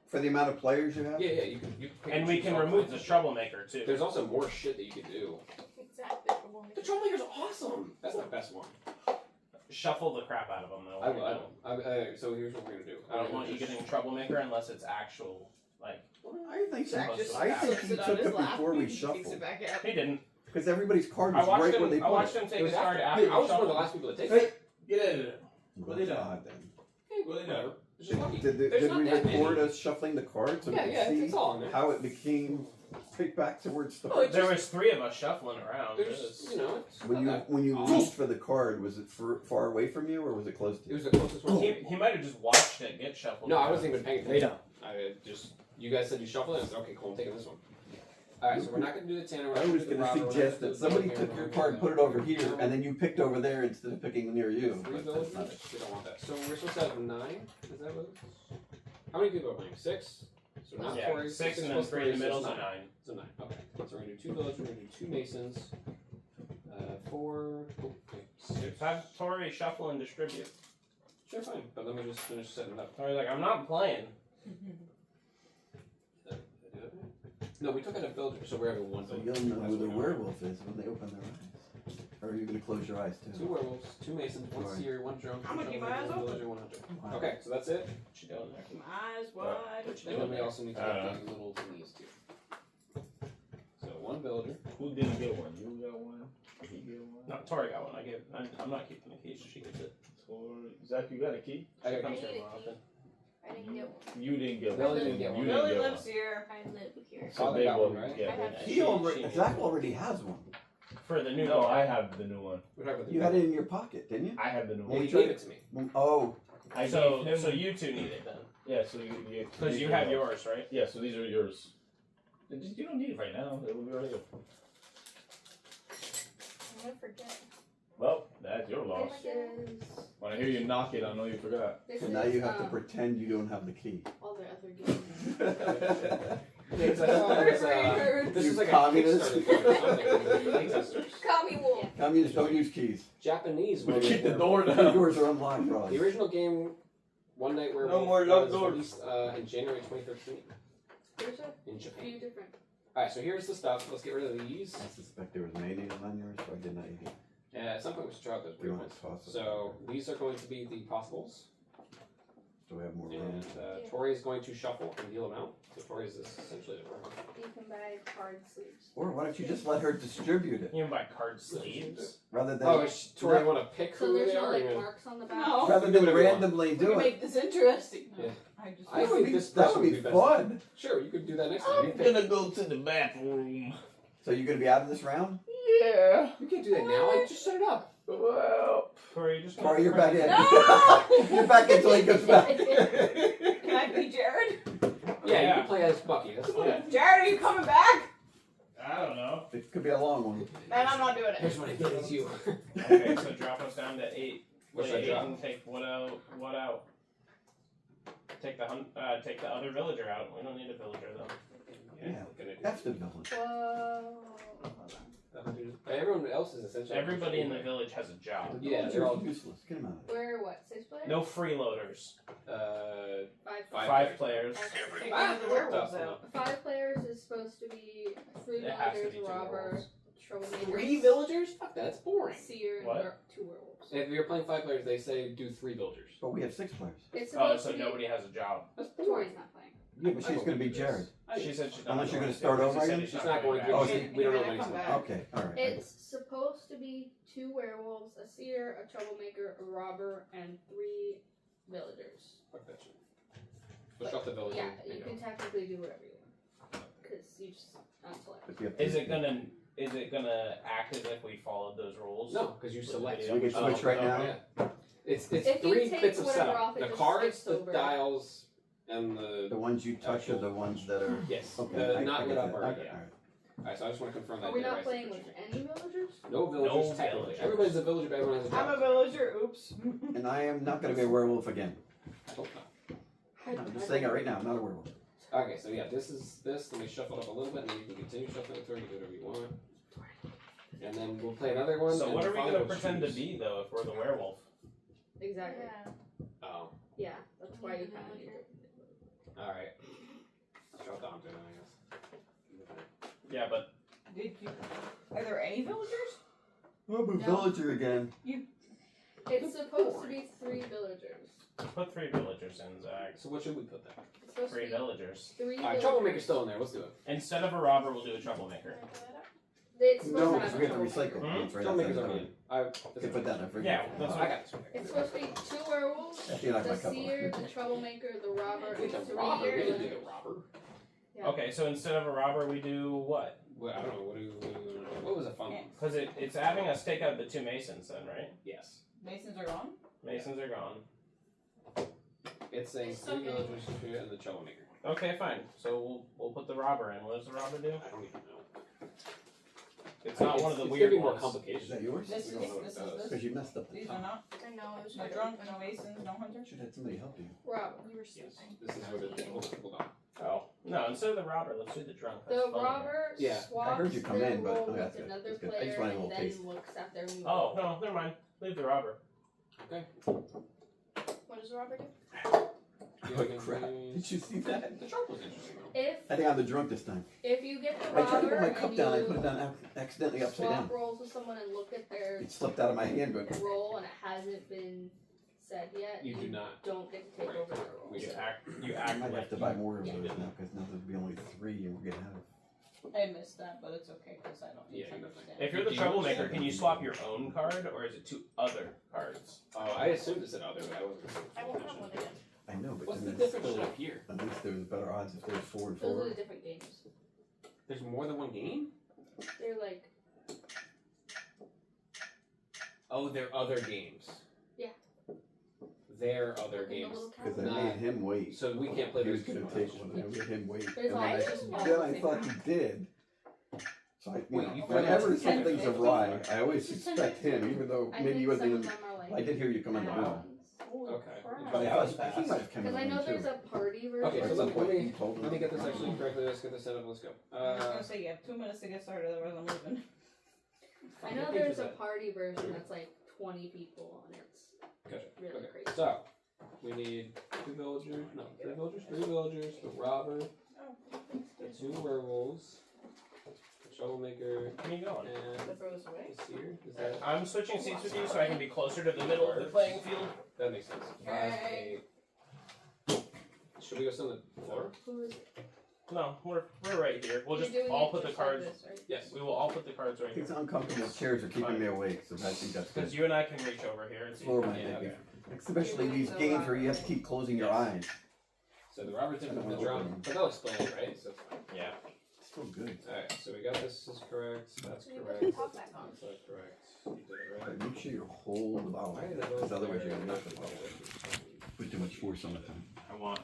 for the amount of players you have? Yeah, yeah, you can pick And we choose can all remove kinds the of shit. troublemaker too. There's also more shit that you can do. Exactly. The Troublemaker's awesome! That's the best one. Shuffle the crap out of them though. So here's what we're gonna do. I don't want you getting troublemaker unless it's actual. Like I think Zach just I think sits he it on took his it lap. before we He takes shuffled. it back out. he didn't. Because everybody's card I was watched right where him. they I put watched it. him It take was his card after- after I you was one of the shuffled. last people to take Hey. it. Get out of there. Well, they died then. Hey, whatever. It's just lucky. Did There's we not that record many. us shuffling the cards so Yeah, we yeah, could it's see all in there. how it became picked back to where it Oh, started? it's There just- was 3 of us shuffling around. There's, It's- you know, it's When not you that reached for the card, was it far away from you or was it close to It you? was the closest one. He might have just watched it get shuffled. No, I wasn't even paying attention. Lay down. I just, you guys said you shuffle it. I said, okay, cool, I'm taking this one. Alright, so we're not going to do the Tanner. We're I not was gonna do going the to Robber, suggest we're not that gonna do somebody the took Tanner, your we're card, not put it gonna over do here, the- and then you picked over there instead of picking near you. Three But villagers? that's not it. We don't want that. So we're supposed to have 9? Is that what it is? How many people are playing? 6? So not Yeah, Tori. 6 and then plus 3 in the so middle it's is a 9. 9. So 9. Okay. So we're going to do 2 villagers, we're going to do 2 masons. 4. Oh, okay. 6. Have Tori shuffle and distribute. Sure, fine. But let me just finish setting it up. Tori's like, I'm not playing. No, we took out a villager, so we're having one So villager. you'll know who the That's what werewolf is when they open their eyes. Or are you going to close your eyes Two too? werewolves, 2 masons, 1 Right. seer, 1 drunk, I'm 1 gonna keep my eyes troublemaker, 1 open. villager, 1 hunter. Wow. Okay, so that's it. What you doing there? Keep my eyes wide. What you And then doing we there? also need to get the little thingies too. So 1 villager. Who didn't get one? You got one? Did he get one? No, Tori got one. I'm not keeping the key, so she gets it. Or Zach, you got a key? I She got comes I here need more a often. I didn't get one. You didn't get Billy one. didn't get one. You Billy didn't get lives one. here. I live here. So they got will one, right? get I have one. two. She Already, needs Zach it. already has one. For the new No, door. I have the new one. We're talking about the You had it in your pocket, didn't you? I have the new Well, one. he gave it to me. Oh, I So, gave him. so you 2 need it then. Yeah, so you Because you have yours, right? Yeah, so these are yours. You don't need it right now. It will be right here. I'm gonna forget. Well, that's your loss. This is. When I hear you knock it, I know you forgot. This so is now you have to pretend you don't have the key. all the other games. Yeah, it's like, oh, it's, this You is like communist. a Kickstarter thing or something. Playtesters. Commie Wolf. Communists don't use keys. Japanese. But one keep the were- door The down. doors are unlocked, Rod. The original game, One Night Werewolf, No more locked was doors. released in January 2013 There's a in Japan. few different. Alright, so here's the stuff. Let's get rid of these. I suspect there was mayonnaise on yours, so I did not eat it. At some point we should try out those We weird want ones. to toss it. So these are going to be the possibles. So we have more room. And Tori is going to shuffle and deal them out. So Tori is essentially the room. You can buy card sleeves. Or why don't you just let her distribute it You can buy card sleeves. rather than Oh, is Tori want to pick So who there's they no are? like or- marks on the back. No. rather do than whatever you want. randomly We do can it? make this interesting. Yeah. I just I That would think be, this that person would be would be best. fun. Sure, you could do that next I'm time. You pick. gonna go to the bathroom. So you're gonna be out of this round? Yeah. You can't do that now. I just set it up. Well. Tori, you just Tori, you're back in. No! You're back until he comes back. Can I be Jared? Yeah, you Yeah. can play as Bucky. That's fine. Yeah. Jared, are you coming back? I don't know. It could be a long one. Man, I'm not doing Here's it. what I did is you. Okay, so drop us down to 8. What should I Eight drop? and take what out? What out? Take the other villager out. We don't need a villager though. Yeah. Gonna do- That's the villain. Whoa. Everyone else is essentially. Everybody in the village has a job. Yeah, They're they're all all useless. Get him out of We're what? 6 players? No freeloaders. 5. 5 players. Take one of the werewolves Tough out. 5 players is supposed to be 3 It has to villagers, be 2 robber, werewolves. troublemaker, 3 villagers? Fuck that, that's boring. seer, and What? 2 werewolves. If you're playing 5 players, they say do 3 villagers. But we have 6 players. It's Oh, supposed so to be. nobody has a job. That's Tori's boring. not playing. Yeah, but she's gonna be Jared. She said she's not. Unless you're going gonna start to. over She said again? she's She's not going to. Oh, She- we don't know You're when gonna he's come going. back. Okay, alright. It's supposed to be 2 werewolves, a seer, a troublemaker, a robber, and 3 villagers. Fuck that shit. Push off the villager. Yeah, and you go. can technically do whatever you want. Because you just unselect. But you have Is to- it gonna? is it gonna act as if we followed those rules? No, because you select. So we can switch right now? Yeah. It's If you 3 take bits of whatever setup. off, it The just cards, skips the over. dials, and the The ones you touch are the ones that are. yes, Okay. the I not lit get up that. already. Okay, Yeah. all right. Alright, so I just want to confirm that. Are we I did not right playing separation. with any villagers? No villagers No technically. villagers. Everybody's a villager, but everyone has a job. I'm a villager. Oops. And I am not going to be a werewolf again. I hope not. I'm just saying it right now. I'm not a werewolf. Okay, so yeah, this is this. Let me shuffle it up a little bit, and then you can continue shuffling it through. You do whatever you want. And then we'll play another one. So and what are we finally gonna we'll pretend to choose. be though if we're the werewolf? Exactly. Oh, Yeah, that's why you kind of need it. all right. Show it down to it, I guess. Yeah, but Did you? Are there any villagers? I'm a No. villager again. It's supposed to be 3 villagers. put 3 villagers in, Zach. So what should we put there? It's supposed 3 to be villagers. 3 All right, villagers. troublemaker's still in there. Let's do it. Instead of a robber, we'll do a troublemaker. It's supposed No, to because have we a have to recycle. Hmm? It's right Troublemaker's outside the already door. in. Okay, put that. I forget. Yeah, that's I got this. It's supposed to be 2 werewolves, Actually, like my the cup. seer, the troublemaker, the robber, Wait, and the 3 robber. We didn't do villagers. the robber. Yeah. Okay, so instead of a robber, we do what? Well, I don't know. What was a fun one? Because it's having us take out the 2 masons then, right? Yes. Masons are gone. Masons are gone. It's saying It's 3 okay. villagers and the troublemaker. Okay, fine. So we'll put the robber in. What does the robber do? I don't even know. It's not one of the it's weird gonna be more ones. complicated. Is that yours? This We is don't know what this it is does. this. Because you messed up the These top. are not. I know, it was No drunk, no masons, no hunter. Should have somebody help you. Robber. Yes. This is what it is. Hold on. Oh no! Instead of the robber, let's do the drunk. That's The funnier. robber Yeah, swaps I heard you come their in, but role okay, with that's good. another That's good. I player just wanted a and little then taste. looks at their move. Oh no! Never mind. Leave the robber. What does the robber do? Oh, crap. Did you see that? The drunk was interesting though. If I think I'm the drunk this time. you get the I tried to robber put my cup and down. I you put it down accidentally upside swap down. roles with someone and look at their It slipped out of my hand, but role and it hasn't been said yet, You do not. don't get to take over their role. You I act might like have to buy more of Yeah. those now because now there'll be only 3 and we're getting out of. I missed that, but it's okay because I don't Yeah, need to you understand. If you're the troublemaker, can you swap your own card, or is it 2 other cards? Oh, I assumed it said other, but I wasn't. I won't have one again. I know, but What's the then there's difference still, up here? at least there's better odds if there's 4 and Those 4. are the different games. There's more than one game? They're like, Oh, they're other games. Yeah. They're other in the games. little Because cabinet. I made him wait. So we can't play He was those going two to take rounds. one. I made him wait. But And it's then all I, just all then I the thought same he did. So I, Wait, you whenever thought- something's awry, I always Just suspect him, even though I maybe think he wasn't some even. of them are like I did hear you come in the room. add-ons. Okay. But I was, he might have come in Because the I room know there's too. a party version. Okay, Or so at some let point me- you told him. Let me get this actually correctly. Let's get this set up. Let's go. I was gonna say you have 2 minutes to get started, otherwise I'm leaving. I know What page there's is a that? party version that's like 20 people and it's Gotcha. really Okay. crazy. So we need 2 villagers. No, 3 villagers. 3 villagers. The robber. The 2 werewolves. The troublemaker. Can you go on? And To throw this away? the seer. Is that? I'm switching seats with you so I can be closer to the middle of the playing field. That makes sense. 5, Alright. 8. Should we go sit on the floor? Who is it? No, we're right here. We'll You're just doing all it put the just like cards. this, right? Yes. We will all put the cards right here. These uncomfortable chairs are keeping me awake, so I think that's Because good. you and I can reach over here and see. Floor might Yeah, make me. okay. Especially these games where you have to keep closing your eyes. So the robber's different from the drum. But they'll explain it, right? So it's fine. Yeah. It's so good. Alright, so we got this is correct. That's So you put correct. the top back on. That's not correct. You did it right. But make sure you hold the bottle, Why did I because go otherwise you're there? gonna knock the bottle. Put too much force on the thing. I want.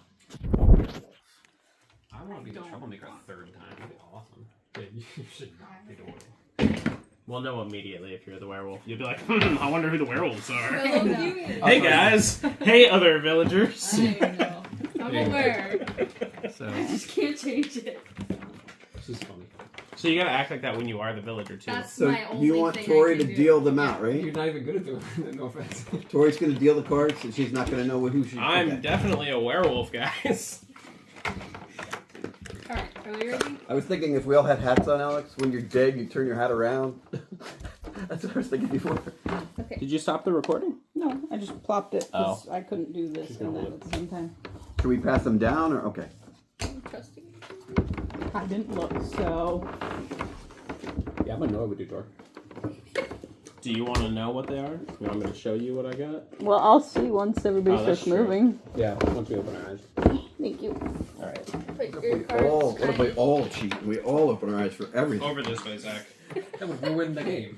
I want to be the troublemaker a 3rd time. That'd be awesome. Yeah, you should not be doing it. We'll know immediately if you're the werewolf. You'll be like, I wonder who the werewolves are. Hey, guys. Hey other villagers. I don't even know. I'm aware. So I just can't change it. this is funny. So you gotta act like that when you are the villager too. That's So my only you want thing Tori I to can deal do. them out, right? You're not even good at doing it, no offense. Tori's gonna deal the cards, and she's not gonna know who she. I'm okay. definitely a werewolf, guys. Alright, are we ready? I was thinking if we all had hats on, Alex, when you're dead, you turn your hat around. That's what I was thinking before. Okay. Did you stop the recording? No, I just plopped it because I couldn't do this She's and gonna that at the same time. Should we pass them down, or okay? I'm trusting you. I didn't look, so Yeah, I'm gonna know what we do, Tor. Do you want to know what they are? You want me to show you what I got? well, I'll see once everybody Oh, that's starts moving. Yeah, once we open our eyes. Thank you. All right. Put What your if cards we all kind of- cheat? We all open our eyes for everything. Over this way, Zach. That would ruin the game.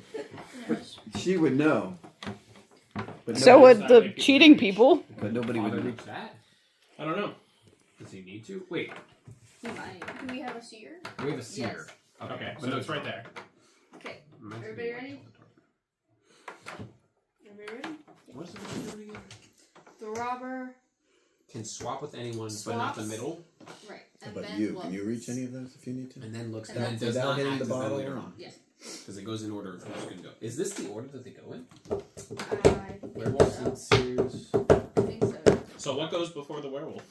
She would know. But So nobody, would the cheating people. but nobody would Father know. reach that? I don't know. Does he need to? Wait, Do we have a seer? we have a seer. Okay, so it's right there. Okay. Reminds me Everybody of ready? Everybody ready? What's the one doing again? The robber. Can swap with anyone, but not the Swaps. middle, Right. How And about then you? looks. Can you reach any of those if you need to? and then looks And and then that's does without not hitting act the as bottle later or on. Yeah. Because it goes in order of who's going to go. Is this the order that they go in? I think Werewolves so. and seers. I think so. So what goes before the werewolf?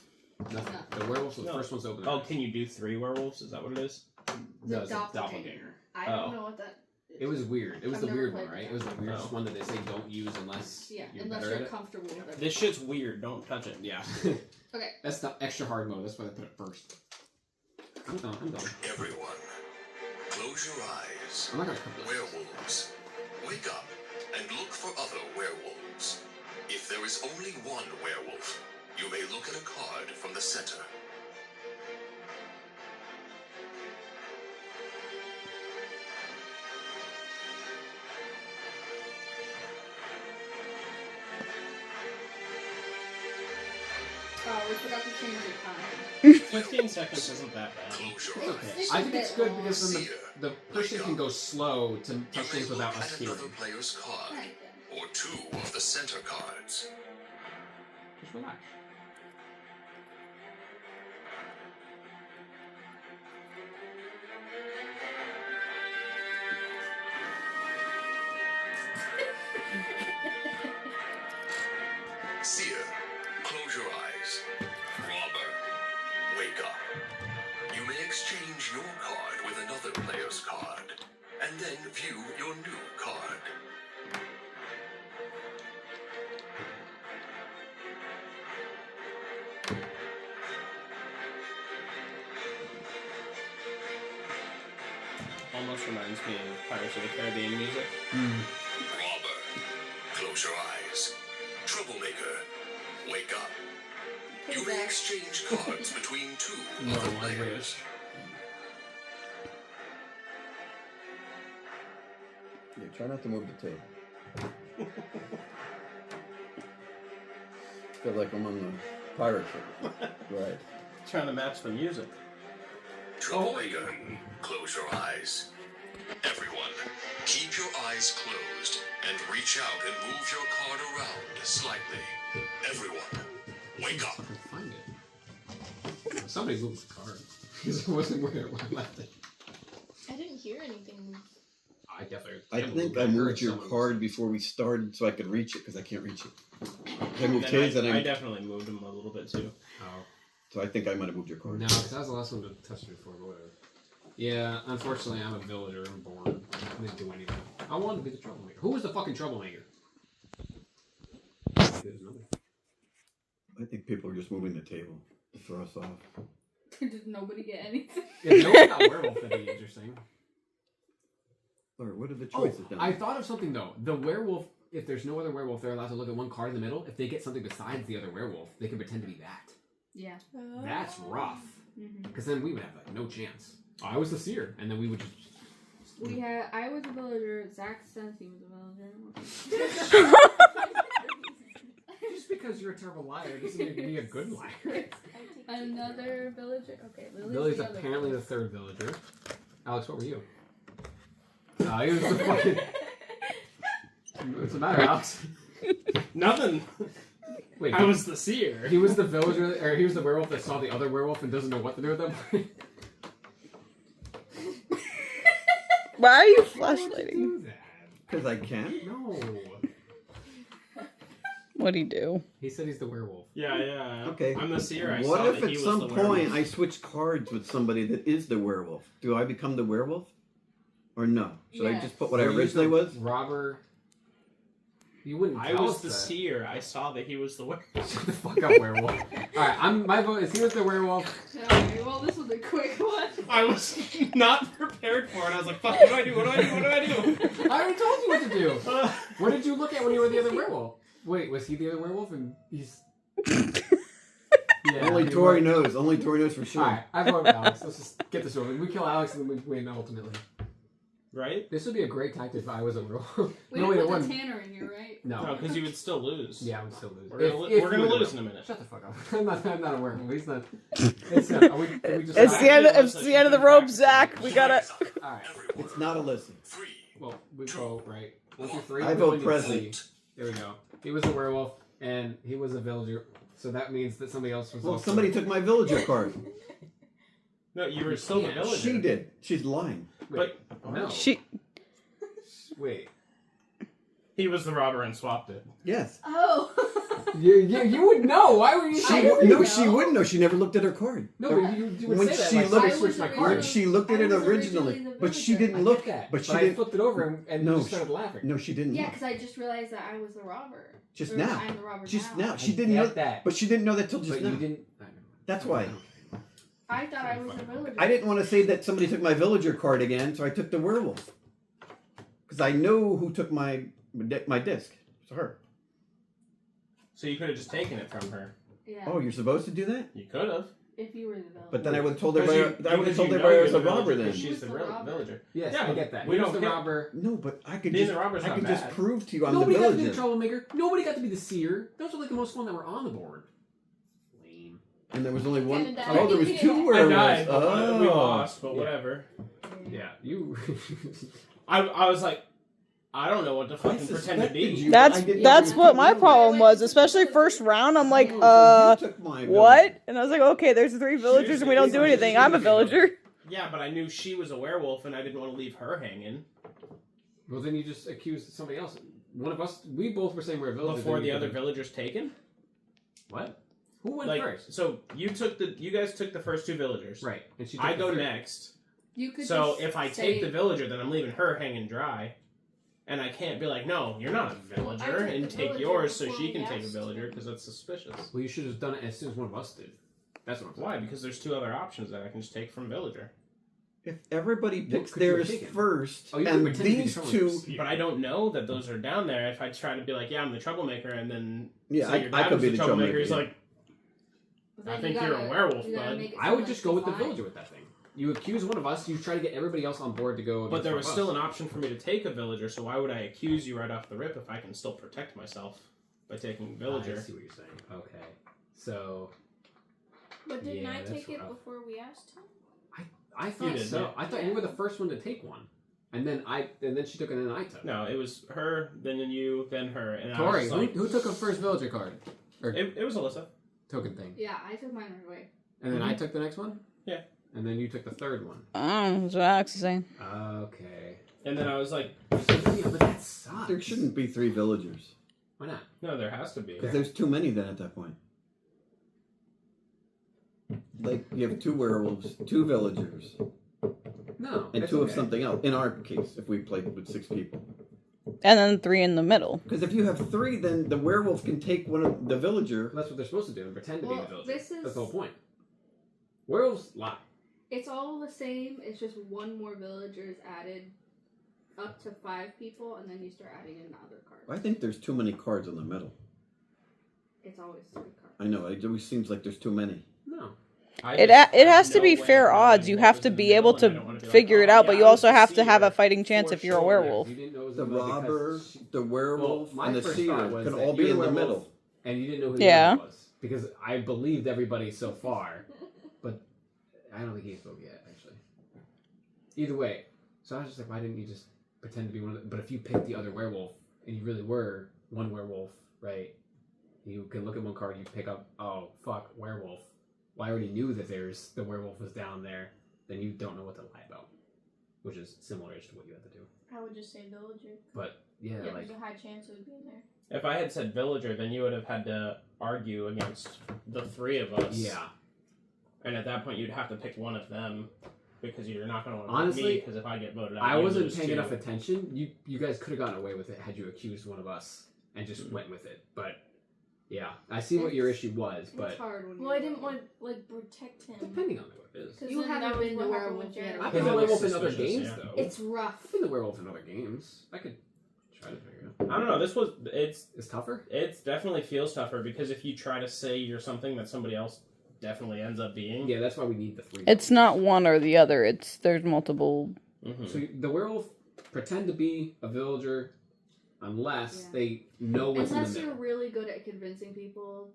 Nothing. The werewolves are the No. first ones open. Oh, can you do 3 werewolves? Is that what it is? No, it's a doppelganger. I don't know what that is. It was weird. It was I've the never weird one, played right? that. It was the weirdest Oh. one that they say don't use unless Yeah, you're unless better you're at it. comfortable with it. This shit's weird. Don't touch it. Yeah. Okay. That's the extra hard mode. That's why they put it first. I'm done. Everyone, close your eyes. I'm not gonna cover this. Werewolves, wake up and look for other werewolves. If there is only one werewolf, you may look at a card from the center. Oh, we forgot to change the time. 15 seconds isn't that bad. Close your Okay. eyes. I think it's good because then Seer, the person can go slow to you touch may things look without us at hearing. another player's card, Right then. or 2 of the center cards. Just relax. Seer, close your eyes. Robber, wake up. You may exchange your card with another player's card, and then view your new card. Almost reminds me of Pirates of the Caribbean music. Robber, close your eyes. Troublemaker, wake up. You may exchange cards between 2 No, other I players. wish. Yeah, try not to move the table. Feel like I'm on the pirate ship. Right. Trying to match the music. Troublemaker, close your eyes. Everyone, keep your eyes closed and reach out and move your card around slightly. Everyone, wake up. Fucking find it. Somebody moved the card. Because it wasn't where I left it. I didn't hear anything move. I definitely. I think I heard moved your someone- card before we started so I could reach it because I can't reach it. I moved Then his and I I. definitely moved him a little bit too. Oh. So I think I might have moved your card. No, because I was the last one to touch it before, but whatever. Yeah, unfortunately, I'm a villager. I'm bored. I didn't do anything. I wanted to be the troublemaker. Who was the fucking troublemaker? There's nobody. I think people are just moving the table to throw us off. Did nobody get anything? If no one got werewolf, that'd be interesting. Or what are the Oh, choices down I there? thought of something though. The werewolf, if there's no other werewolf, they're allowed to look at one card in the middle. If they get something besides the other werewolf, they can pretend to be that. Yeah. That's rough. Mm-hmm. Because then we would have like no chance. I was the seer, and then we would just. I was a villager. Zach says he was a villager. Just because you're a terrible liar doesn't make me a good liar. Another villager. Okay, Lily's the other apparently the villager. third villager. Alex, what were you? He was the fucking. What's the matter, Alex? Nothing. Wait, I was the seer. he was the villager, or he was the werewolf that saw the other werewolf and doesn't know what to do with them. Why are you Why would flashlighting? do that? Because I can? No. What'd he do? He said he's the werewolf. Yeah. Okay. I'm the seer. I What saw if that at he was some the point werewolf. I switch cards with somebody that is the werewolf? Do I become the werewolf? Or no? Should I Yes. just put what I Were you originally the was? Robber. You wouldn't. I tell was us the that. seer. I saw that he was the werewolf. Shut the fuck up, werewolf. Alright, my vote is he was the werewolf. Okay, well, this was a quick one. I was not prepared for it. I was like, fuck, what do I do? What do I do? What do I do? I already told you what to do. Uh, What did you look at when you were the other werewolf? Wait, was he the other werewolf? And he's. Yeah, Only he Tori was. knows. Only Tori knows for sure. Alright, I vote Alex. Let's just get this over. We kill Alex and then we win ultimately. right? This would be a great tactic if I was a werewolf. We No, didn't wait, it put the wouldn't. Tanner in here, right? No. because you would still lose. Yeah, I would still lose. We're gonna, If we're gonna we were lose the in a minute. Shut the fuck up. I'm not a werewolf. He's not. It's not. Are we just It's not- the end. It's the end of the rope, Zach. We gotta. Alright. It's not Alyssa. Well, we go, right? 1 through 3. I we vote only need present. 3. There we go. He was a werewolf, and he was a villager. So that means that somebody else was Well, also... somebody took my villager card. No, you were still the can't. villager. She did. She's lying. Wait, no. She. Wait. He was the robber and swapped it. Yes. Oh. You would know. Why would you She say no, that? she wouldn't know. She never looked at her card. No, but you would When say that. she Like, looked- I switched my When When card. she looked at I it was originally, originally the but she villager. didn't I look. get that. But she I didn't. flipped it over and No, just started laughing. No, she didn't. Yeah, look. because I just realized that I was the robber. Just Or now. I'm the robber Just now. now. She I didn't get know that. But she didn't know that till just But now. you didn't... That's why. I thought I was a villager. I didn't want to say that somebody took my villager card again, so I took the werewolf. Because I know who took my disc. It's her. So you could have just taken it from her. Yeah. Oh, you're supposed to do that? You could have. If you were the villager. But then I would have told Because everybody. I would have because told you know everybody I was you're a the robber villager, then. because She's Who's the the real robber? villager. Yes, Yeah, I but get that. we He was don't the get- robber. No, but I could Being just. the robber's I not could just bad. prove to you I'm Nobody the got to be the villager. troublemaker. Nobody got to be the seer. Those are like the most fun that were on the board. Lame. And there was only one. Kevin died. Oh, there was two I werewolves. died, but Oh. we lost, but Yeah. whatever. Yeah, you... I was like, I don't know what to I fucking pretend to suspected be. you, That's but I didn't that's know what you my took problem was, especially first round. I'm like, Oh, so you took my what? villager. And I was like, okay, there's 3 villagers and we don't do anything. I'm a villager. Yeah, but I knew she was a werewolf, and I didn't want to leave her hanging Well, then you just accused somebody else. One of us... We both were saying we're a villager. before then the you other could've- villagers taken. What? Who went Like, first? so you guys took the first 2 villagers. Right. And she took I the go third. next. You could So just if I say, take the villager, then I'm leaving her hanging dry. And I can't be like, no, you're not a villager, I took and the take villager yours so before she we can take a asked villager, you. because that's suspicious. Well, you should have done it as soon as one of us did. That's what I'm saying. Why? Because there's 2 other options that I can just take from villager. If everybody What picks could you have theirs taken? first, Oh, you and could pretend to be these the two, troublemaker. But I don't know that those are down there. If I try to be like, yeah, I'm the troublemaker, and then yeah, say your I dad could was be the the troublemaker, he's troublemaker. like, then I think you you're a gotta- werewolf, you gotta bud. make it I sound would like just go with the you're fine. villager with that thing. You accuse one of us, you try to get everybody else on board to go. But there was against still one an of us. option for me to take a villager, so why would I accuse you right off the rip if I can still protect myself by taking I villager? see what you're saying. Okay. So, But didn't Yeah, I that's take it rough. before we asked him? I thought did, so. yeah. I thought you were the first one to take one. And then she took it and then I took it. No, it was her, then you, then her, and I Tori, was just like, who took a first villager card? it was Alyssa. Token thing. Yeah, I took mine right away. And then I took the next one? Yeah. And then you took the third one. Oh, that's what Alex is saying. Okay. And then I was like, Yeah, but that sucks. There shouldn't be 3 villagers. Why not? no, there has to be. Because there's too many then at that point. Like, you have 2 werewolves, 2 villagers, No. and it's 2 of okay. something else. In our case, if we played with 6 people. And then 3 in the middle. Because if you have 3, then the werewolf can take one of the villager. That's what they're supposed to do and pretend to be Well, the villager. this is- That's the whole point. Werewolves lie. It's all the same. It's just one more villager is added up to 5 people, and then you start adding in the other cards. I think there's too many cards in the middle. It's always 3 cards. I know, it always seems like there's too many. No. It has to be fair odds. You have to be able to figure it out, but you also have to have a fighting chance if you're a werewolf. You didn't know it was The a villager robber, because the werewolf, my and the first seer thought was can that all be you're in the the werewolf, middle. And you didn't know who the Yeah. villager was. Because I believed everybody so far. But I don't think he spoke yet, actually. Either way. So I was just like, why didn't you just pretend to be one of the... But if you picked the other werewolf, and you really were one werewolf, right? You can look at one card, you pick up, oh, fuck, werewolf. Well, I already knew that the werewolf was down there. Then you don't know what to lie about. Which is similar-ish to what you had to do. I would just say villager. But, yeah, Yeah, like... there's a high chance it would be in there. If I had said villager, then you would have had to argue against the 3 of us. Yeah. And at that point, you'd have to pick one of them because you're not going to want to Honestly, pick me. Because if I get voted out, I you wasn't lose paying too. enough attention. You guys could have gotten away with it had you accused one of us and just went with it. But yeah, I see what your issue was, but It's hard when Well, I didn't want to protect him. depending on what it is. Because You then haven't that was been what the happened werewolf with yet. Jared. I've Yeah, been the werewolf in it's other suspicious, games yeah. though. It's rough. I've been the werewolf in other games. I could try to figure it out. I don't know. It's tougher. It definitely feels tougher because if you try to say you're something that somebody else definitely ends up being. Yeah, that's why we need the 3. It's not one or the other. There's multiple. Mhm. So the werewolf pretend to be a villager unless Yeah. they know what's Unless in the you're middle. really good at convincing people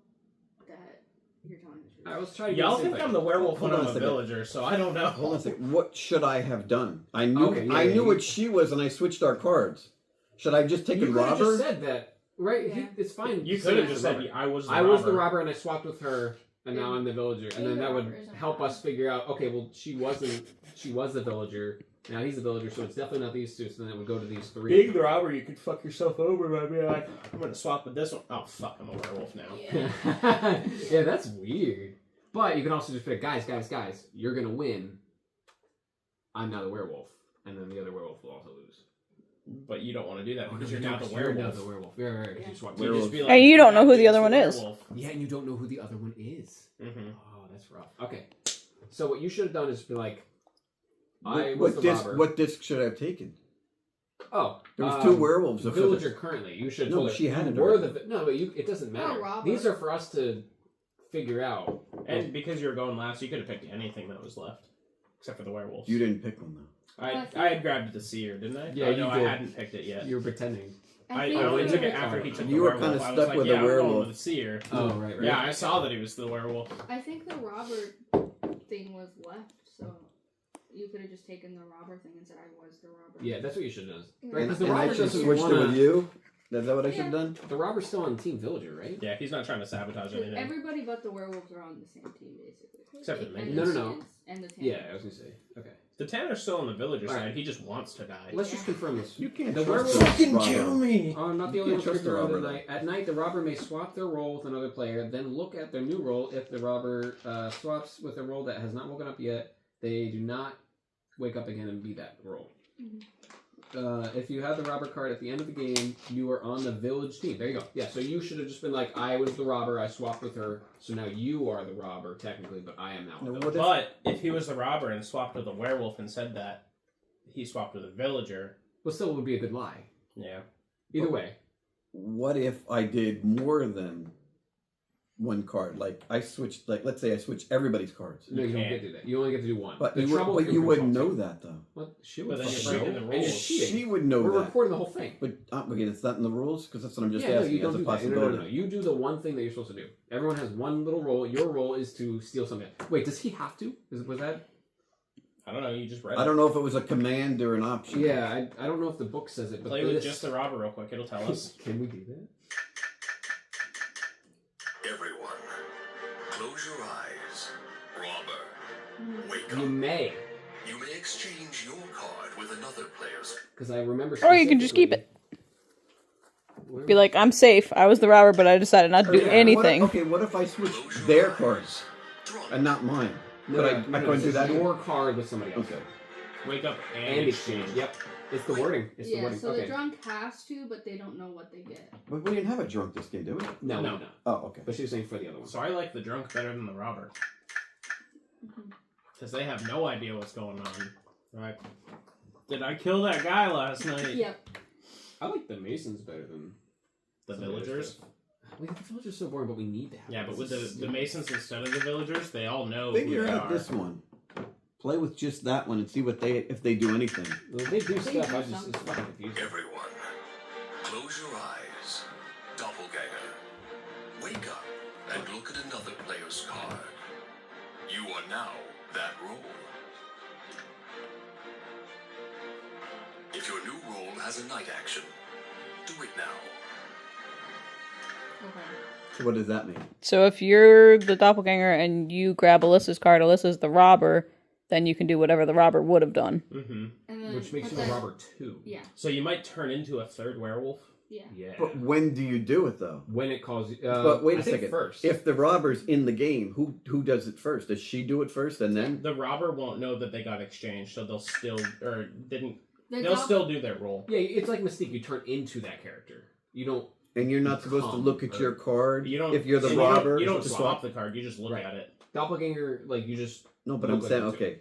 that you're telling the truth. I was trying to Y'all get the same think I'm thing. the werewolf Hold when on I'm a a second. villager, so I don't know. Hold on a second. What should I have done? I knew Okay, yeah, I yeah, knew you- what she was, and I switched our cards. Should I have just You taken could have robber? just said that, right? Yeah. It's fine. You Say could have it's just the said robber. I was the I robber. was the robber and I swapped with her, and now I'm the villager. And Being then the that would robber isn't help bad. us figure out, okay, well, she was the villager. Now he's the villager, so it's definitely not these two. So then it would go to these three. Being the robber, you could fuck yourself over by being like, I'm gonna swap with this one. Oh, fuck, I'm a werewolf now. Yeah. Yeah, that's weird. But you can also just pick, guys, you're gonna win. I'm now the werewolf, and then the other werewolf will also lose. But you don't want to do that because you're now now the werewolf. You're now the werewolf. Yeah, right. Yeah. You swap You just be Werewolf. like, And you don't know who the "Yeah, other it's one is." werewolf." Yeah, and you don't know who the other one is. Mm-hmm. Oh, that's rough. Okay, so what you should have done is be like, I was What the disc? robber. What disc should I have taken? Oh, There was two werewolves. of Villager this. currently. You should. No, told her, she had you it were already. the no, but you. It doesn't matter. robber. These are for us to figure out. And because you were going last, you could have picked anything that was left, except for the werewolves. You didn't pick one though. I had grabbed the seer, didn't I? Yeah, oh, you no, did. I hadn't picked it yet. You were pretending. I think only you took were- it after he took You the were werewolf. kinda I was stuck like, with the yeah, I'm going werewolf. with the seer. Oh, right. Yeah, I saw that he was the werewolf. I think the robber thing was left, so you could have just taken the robber thing and said I was the robber. Yeah, that's what you should have done. Right, And, because the and I robber should have doesn't switched it wanna. with you. Is that what I should have done? The robber's still on Team Villager, right? Yeah, he's not trying to sabotage anything. Everybody but the werewolves are on the same team, basically. Except for the And minions. No. And the Tanners. Yeah, I was gonna say. Okay, The Tanner's still on the villager All right. side. He just wants to die. let's just confirm this. You can't The trust werewolf- the robber. me! I'm not the You only one can't trust trigger the of the robber, night. At night, the robber may swap their role with another player, then look at their new role. If the robber swaps with a role that has not woken up yet, they do not wake up again and be that role. If you have the robber card at the end of the game, you are on the village team. There you go. Yeah, so you should have just been like, I was the robber, I swapped with her, so now you are the robber, technically, but I am now a Now, villager. what if- But if he was the robber and swapped with a werewolf and said that he swapped with a villager, But still, it would be a good lie. yeah. Either way. What if I did more than one card? Like I switched. Like let's say I switched everybody's cards. No, you don't can't. get to do that. You only get to do one. But The you, trouble but comes you from wouldn't control. know that though. What? She But would then you're fucking breaking know. the And you're rules. cheating. She would know We're that. recording the whole thing. But okay, it's not in the rules because that's what I'm just yeah, no, asking you don't as a do that. No, possibility. no. You do the one thing that you're supposed to do. Everyone has one little role. Your role is to steal something. Wait, does he have to? Was that? I don't know, you just read I it. don't know if it was a command or an option. Yeah, I don't know if the book says it, but Play with this... just the robber real quick, it'll tell us. Can we do that? Everyone, close your eyes. Robber, wake You up. may, You may exchange your card with another player's. because I remember. Or you can just keep it. Where- Be like, I'm safe. I was the robber, but I decided not to do Yeah, anything. What if I switched their cards and not mine? Could I couldn't do that? Your card with somebody else. Okay. Wake up And exchange. Yep. It's the wording. It's the Yeah, wording. so Okay. the drunk has to, but they don't know what they get. But we didn't have a drunk this game, did we? No, No. no. Oh, okay. But she was saying for the other one. So I like the drunk better than the robber. Because they have no idea what's going on. Like, did I kill that guy last night? Yep. I like the Masons better than The some of other villagers? stuff. Wait, the villagers are so boring, but we need to have. Yeah, them. but with This is the Masons instead of the villagers, they all know Figure who they out are. this one. Play with just that one and see what if they do anything. Well, they do They stuff. do I just it's something. fucking confusing. Everyone, close your eyes. Doppelganger, wake up and look at another player's card. You are now that role. If your new role has a night action, do it now. Okay. So what does that mean? So if you're the doppelganger and you grab Alyssa's card, Alyssa's the robber, then you can do whatever the robber would have done. Mm-hmm. And then, Which makes but you a then- robber too. Yeah. So you might turn into a third werewolf. Yeah. Yeah. But when do you do it though? When it calls you. But wait I a think second. First. If the robber's in the game, who does it first? Does she do it first and then? The robber won't know that they got exchanged, so they'll still The they'll dopp- still do their role. Yeah, it's like Mystique. You turn into that character. You don't. And you're not supposed to look at your card You don't. if you're the and robber. You don't to swap the card. You just look Right. at it. Doppelganger, like you just. No, but look I'm like saying it too. okay.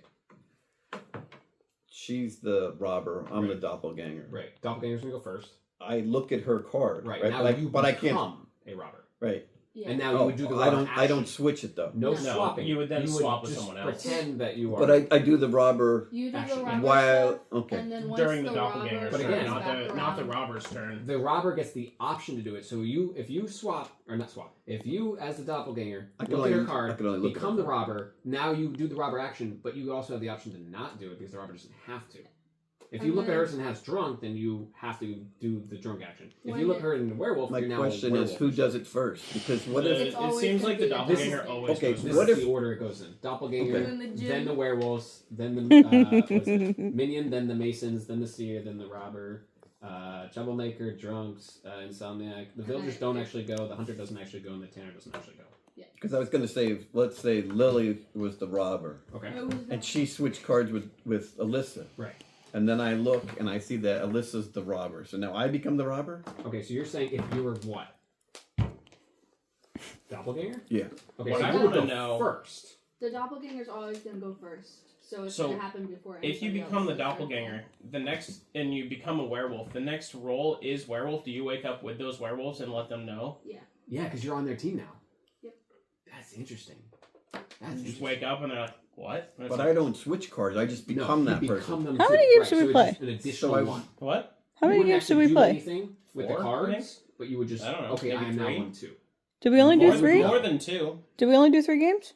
She's the robber. I'm the doppelganger. Right. Doppelganger's gonna go first. I look at her card. Right. Right. Now But, you but I can't. become a robber. Right. Yeah. And now you would do the robber I don't action. switch it though. No No. swapping. You would then swap with just someone else. Pretend that you are. But I do the robber You do Action. the robber while stuff, okay. and then once During the the doppelganger robber But turn, again, comes back not the around- robber's turn. The robber gets the option to do it. So if you swap or not swap, if you as the doppelganger I can look at only- your I card, can only look at become it. the robber. Now you do the robber action, but you also have the option to not do it because the robber doesn't have to. If you And look at then- her and has drunk, then you have to do the drunk action. If When you look it- at her in the werewolf, My you're now question a is werewolf. who does it first? Because what if It's it always seems gonna like the be a doppelganger mistake. always Okay, goes This what is if- the order it goes in. Doppelganger, Okay. And then the then the gym. werewolves, then the what is it? Minion, then the masons, then the seer, then the robber, troublemaker, drunks, insomniac. The villagers don't actually go, the hunter doesn't actually go, and the tanner doesn't actually go. because I was gonna say let's say Lily was the robber Okay. It was and she switched cards with Alyssa. Right. And then I look and I see that Alyssa's the robber. So now I become the robber? Okay, so you're saying if you were what? Doppelganger? Yeah. Okay, What so I you would wanna go know- first. The doppelganger's always gonna go first, so it's So, gonna happen before. If you anybody become the else does. doppelganger, and you become a werewolf, the next roll is werewolf. Do you wake up with those werewolves and let them know? Yeah, because you're on their team now. Yep. That's interesting. That's You just interesting. wake up and they're like, "What?" And it's But like, I don't switch cards. I just become no, that you person. become them How too. many games so do we it's play? just an additional So I- one. what? How You many wouldn't games do actually we do play? anything with the 4, I cards, think? but you would just I don't know, okay. I maybe am now 3? 1-2. Did we only do More than- 3? More than 2. Did we only do 3 games?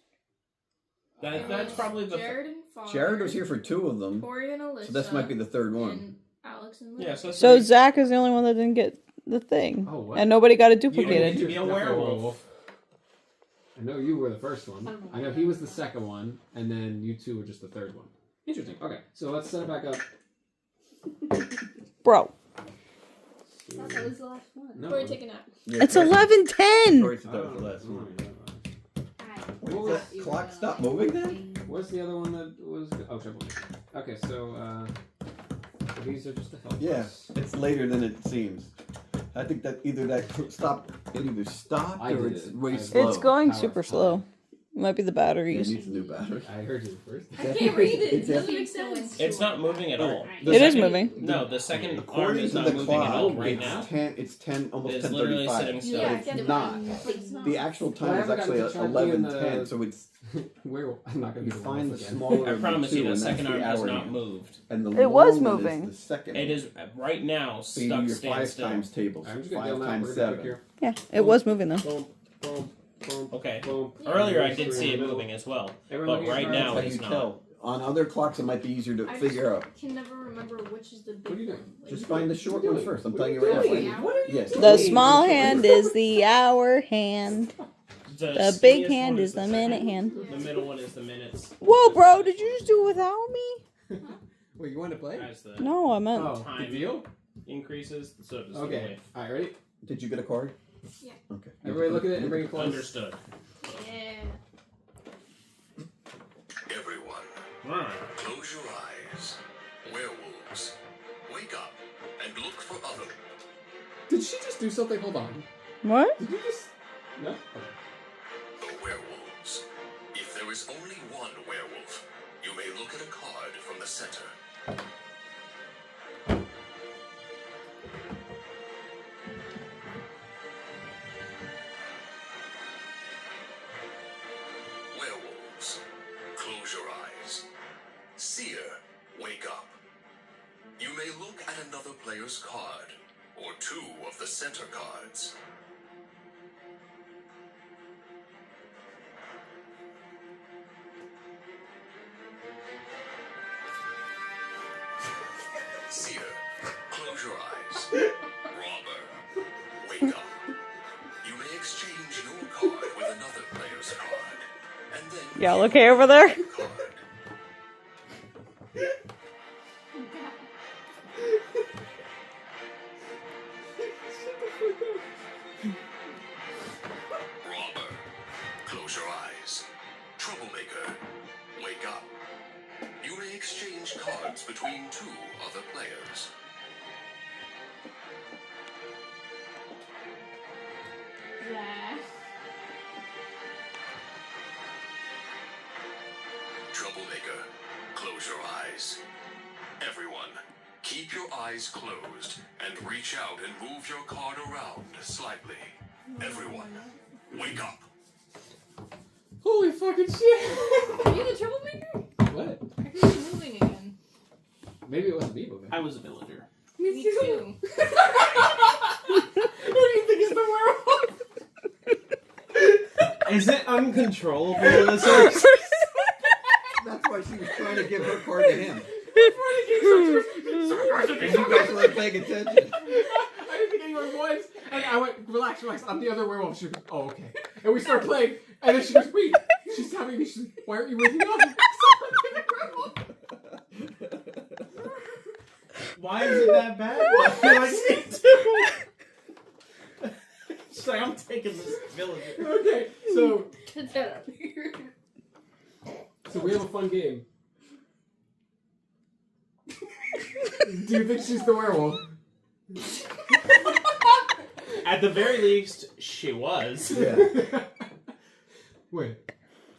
That's probably the. Jared and Father. Jared was here for 2 of them. Tori and Alyssa. So this might be the third one. And Alex and Liz. Yeah. So, So Zach is the only one that didn't get the thing. Oh, what? And nobody got it You duplicated. didn't be a werewolf. I know you were the first one. I don't know. I know he was the second one, and then you two were just the third one. Interesting. Okay, so let's set it back up. Bro, I thought that was the last one. No, Tori, take a nap. Yeah, it's Tori- 11:10. Tori said that was the last one. Wait, What that was- clock stopped moving then? What's the other one that was? Oh, troublemaker. Okay, so these are just the help. Yeah, it's later than it seems. I think that it either stopped I or did it's it. way I- slow. It's going Power super time. slow. Might be the It batteries. needs a new battery. I heard you first. I can't read it. It It's doesn't make sense. It's not moving at all. The It is second- moving. No, the second arm According is to not the moving at all clock, right it's now. 10. It's 10, almost It's literally 10:35. sitting still. Yeah, It's get it not. on, but it's not. The actual Well, I time is haven't actually gotten to Charlie in 11:10, so it's Werewolf. I'm not gonna you be the find the wolf again. smaller I of the promise two, you, the and second that's arm the has hour not hand. moved. And the It was long one moving. Is the second. It one. is right now So you do stuck your stand 5 still. times tables. I'm just gonna 5 go now. times We're gonna 7. here. Yeah, it was moving though. Boom, boom, boom, Okay. boom. Earlier I Three did in see the it middle. moving as well, Everyone but look at right your now cards. That's it's how you not. tell. On other clocks, it might be easier to I figure out. can never remember which is the big What are you doing? one. Like, Just find the short What are you one doing? first. I'm What telling are you you right doing? now. What are you Yes. doing? The small hand is the hour hand. The big skinniest hand one is the second. minute hand. The middle one is the minutes. Whoa, bro, did you just do it without me? Wait, you want to play? As the No, I meant. Oh, time good deal. increases, so does the Okay. wave. All right, ready? Did you get a card? Yeah. Okay. Everybody look at it and bring it close. Understood. Yeah. Everyone, close your eyes. Werewolves, wake up and look for other. Did she just do something? Hold on. What? Did you just? No. Okay. The werewolves. If there is only one werewolf, you may look at a card from the center. Werewolves, close your eyes. Seer, wake up. You may look at another player's card, or 2 of the center cards. Seer, close your eyes. Robber, wake up. You may exchange your card with another player's card, and then Y'all okay over there? card. Robber, close your eyes. Troublemaker, wake up. You may exchange cards between 2 other players. Yeah. Troublemaker, close your eyes. Everyone, keep your eyes closed and reach out and move your card around slightly. Everyone, wake up. Holy fucking shit! Are you the troublemaker? What? I heard you moving again. Maybe it wasn't me moving. I was a villager. Me too. Who do you think is the werewolf? Is it uncontrollable, Alyssa? That's why she was trying to give her card to him. And And you guys weren't paying attention. I didn't think anyone was. And I went, relax, I'm the other werewolf. She goes, oh, okay. And we start playing. And then she goes, wait. She's telling me, she's like, why aren't you waking up? Why is it that bad? She's like, I'm taking this villager. Okay, so Get that out of here. we have a fun game. Do you think she's the werewolf? At the very least, she was. Yeah. Wait.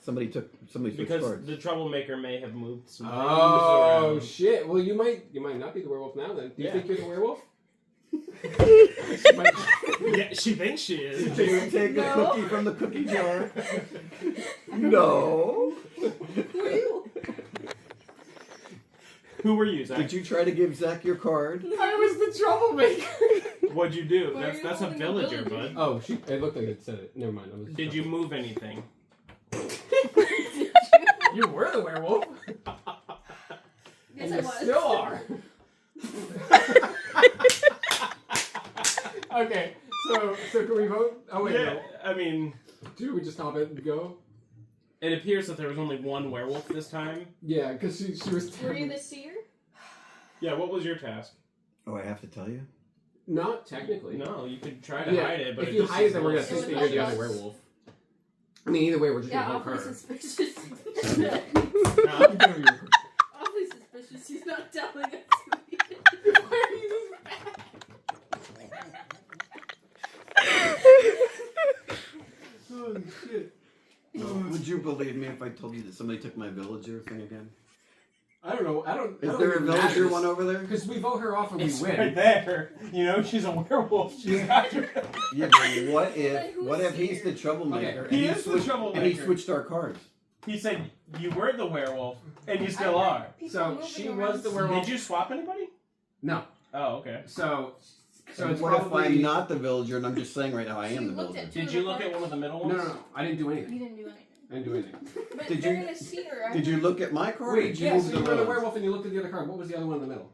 Somebody switched Because cards. the troublemaker may have moved some things Oh around. shit! Well, you might not be the werewolf now. Then do you Yeah. think you're the werewolf? Yeah, she thinks she is. Did you take a cookie from the cookie jar? No. Who were you, Zach? Did you try to give Zach your card? I was the troublemaker. What'd you do? Why are you That's a holding the villager, villager? bud. Oh, it looked like it said it. Never mind. I was Did you move anything? You were the werewolf. Yes, And I you was. still are. Okay, so can we vote? Oh wait, Yeah, no. I mean, Do we just stop it and go? it appears that there was only one werewolf this time. Yeah, because she was. Were you the seer? Yeah, what was your task? Oh, I have to tell you? Not technically. No, you could try to Yeah, hide it, but if it you just hide it, is then we're gonna not- think that you're the other werewolf. I mean, either way, we're just Yeah, gonna vote awfully her. suspicious. Huh? Awfully suspicious. He's not telling us. Why are you this bad? Holy shit. Would you believe me if I told you that somebody took my villager thing again? I don't know. Is there a villager one over there? Because we vote her off and It's we win. right there. You know, she's a werewolf. She's not your... Yeah, but what Who's if he's here? the troublemaker? Okay, he is the switched, troublemaker. And he switched our cards. He said you were the werewolf, and you still are. So she was the werewolf. Did you swap anybody? No. Oh, okay. So So it's what if probably... I'm not the villager and I'm just saying right now I am the looked villager? at Did you look at one of the middle ones? No. I didn't do You anything. didn't do anything. I didn't do anything. But Did they're you- gonna see her. Did you look at my card or Wait, did you yes, move you the were the road? werewolf and you looked at the other card. What was the other one in the middle?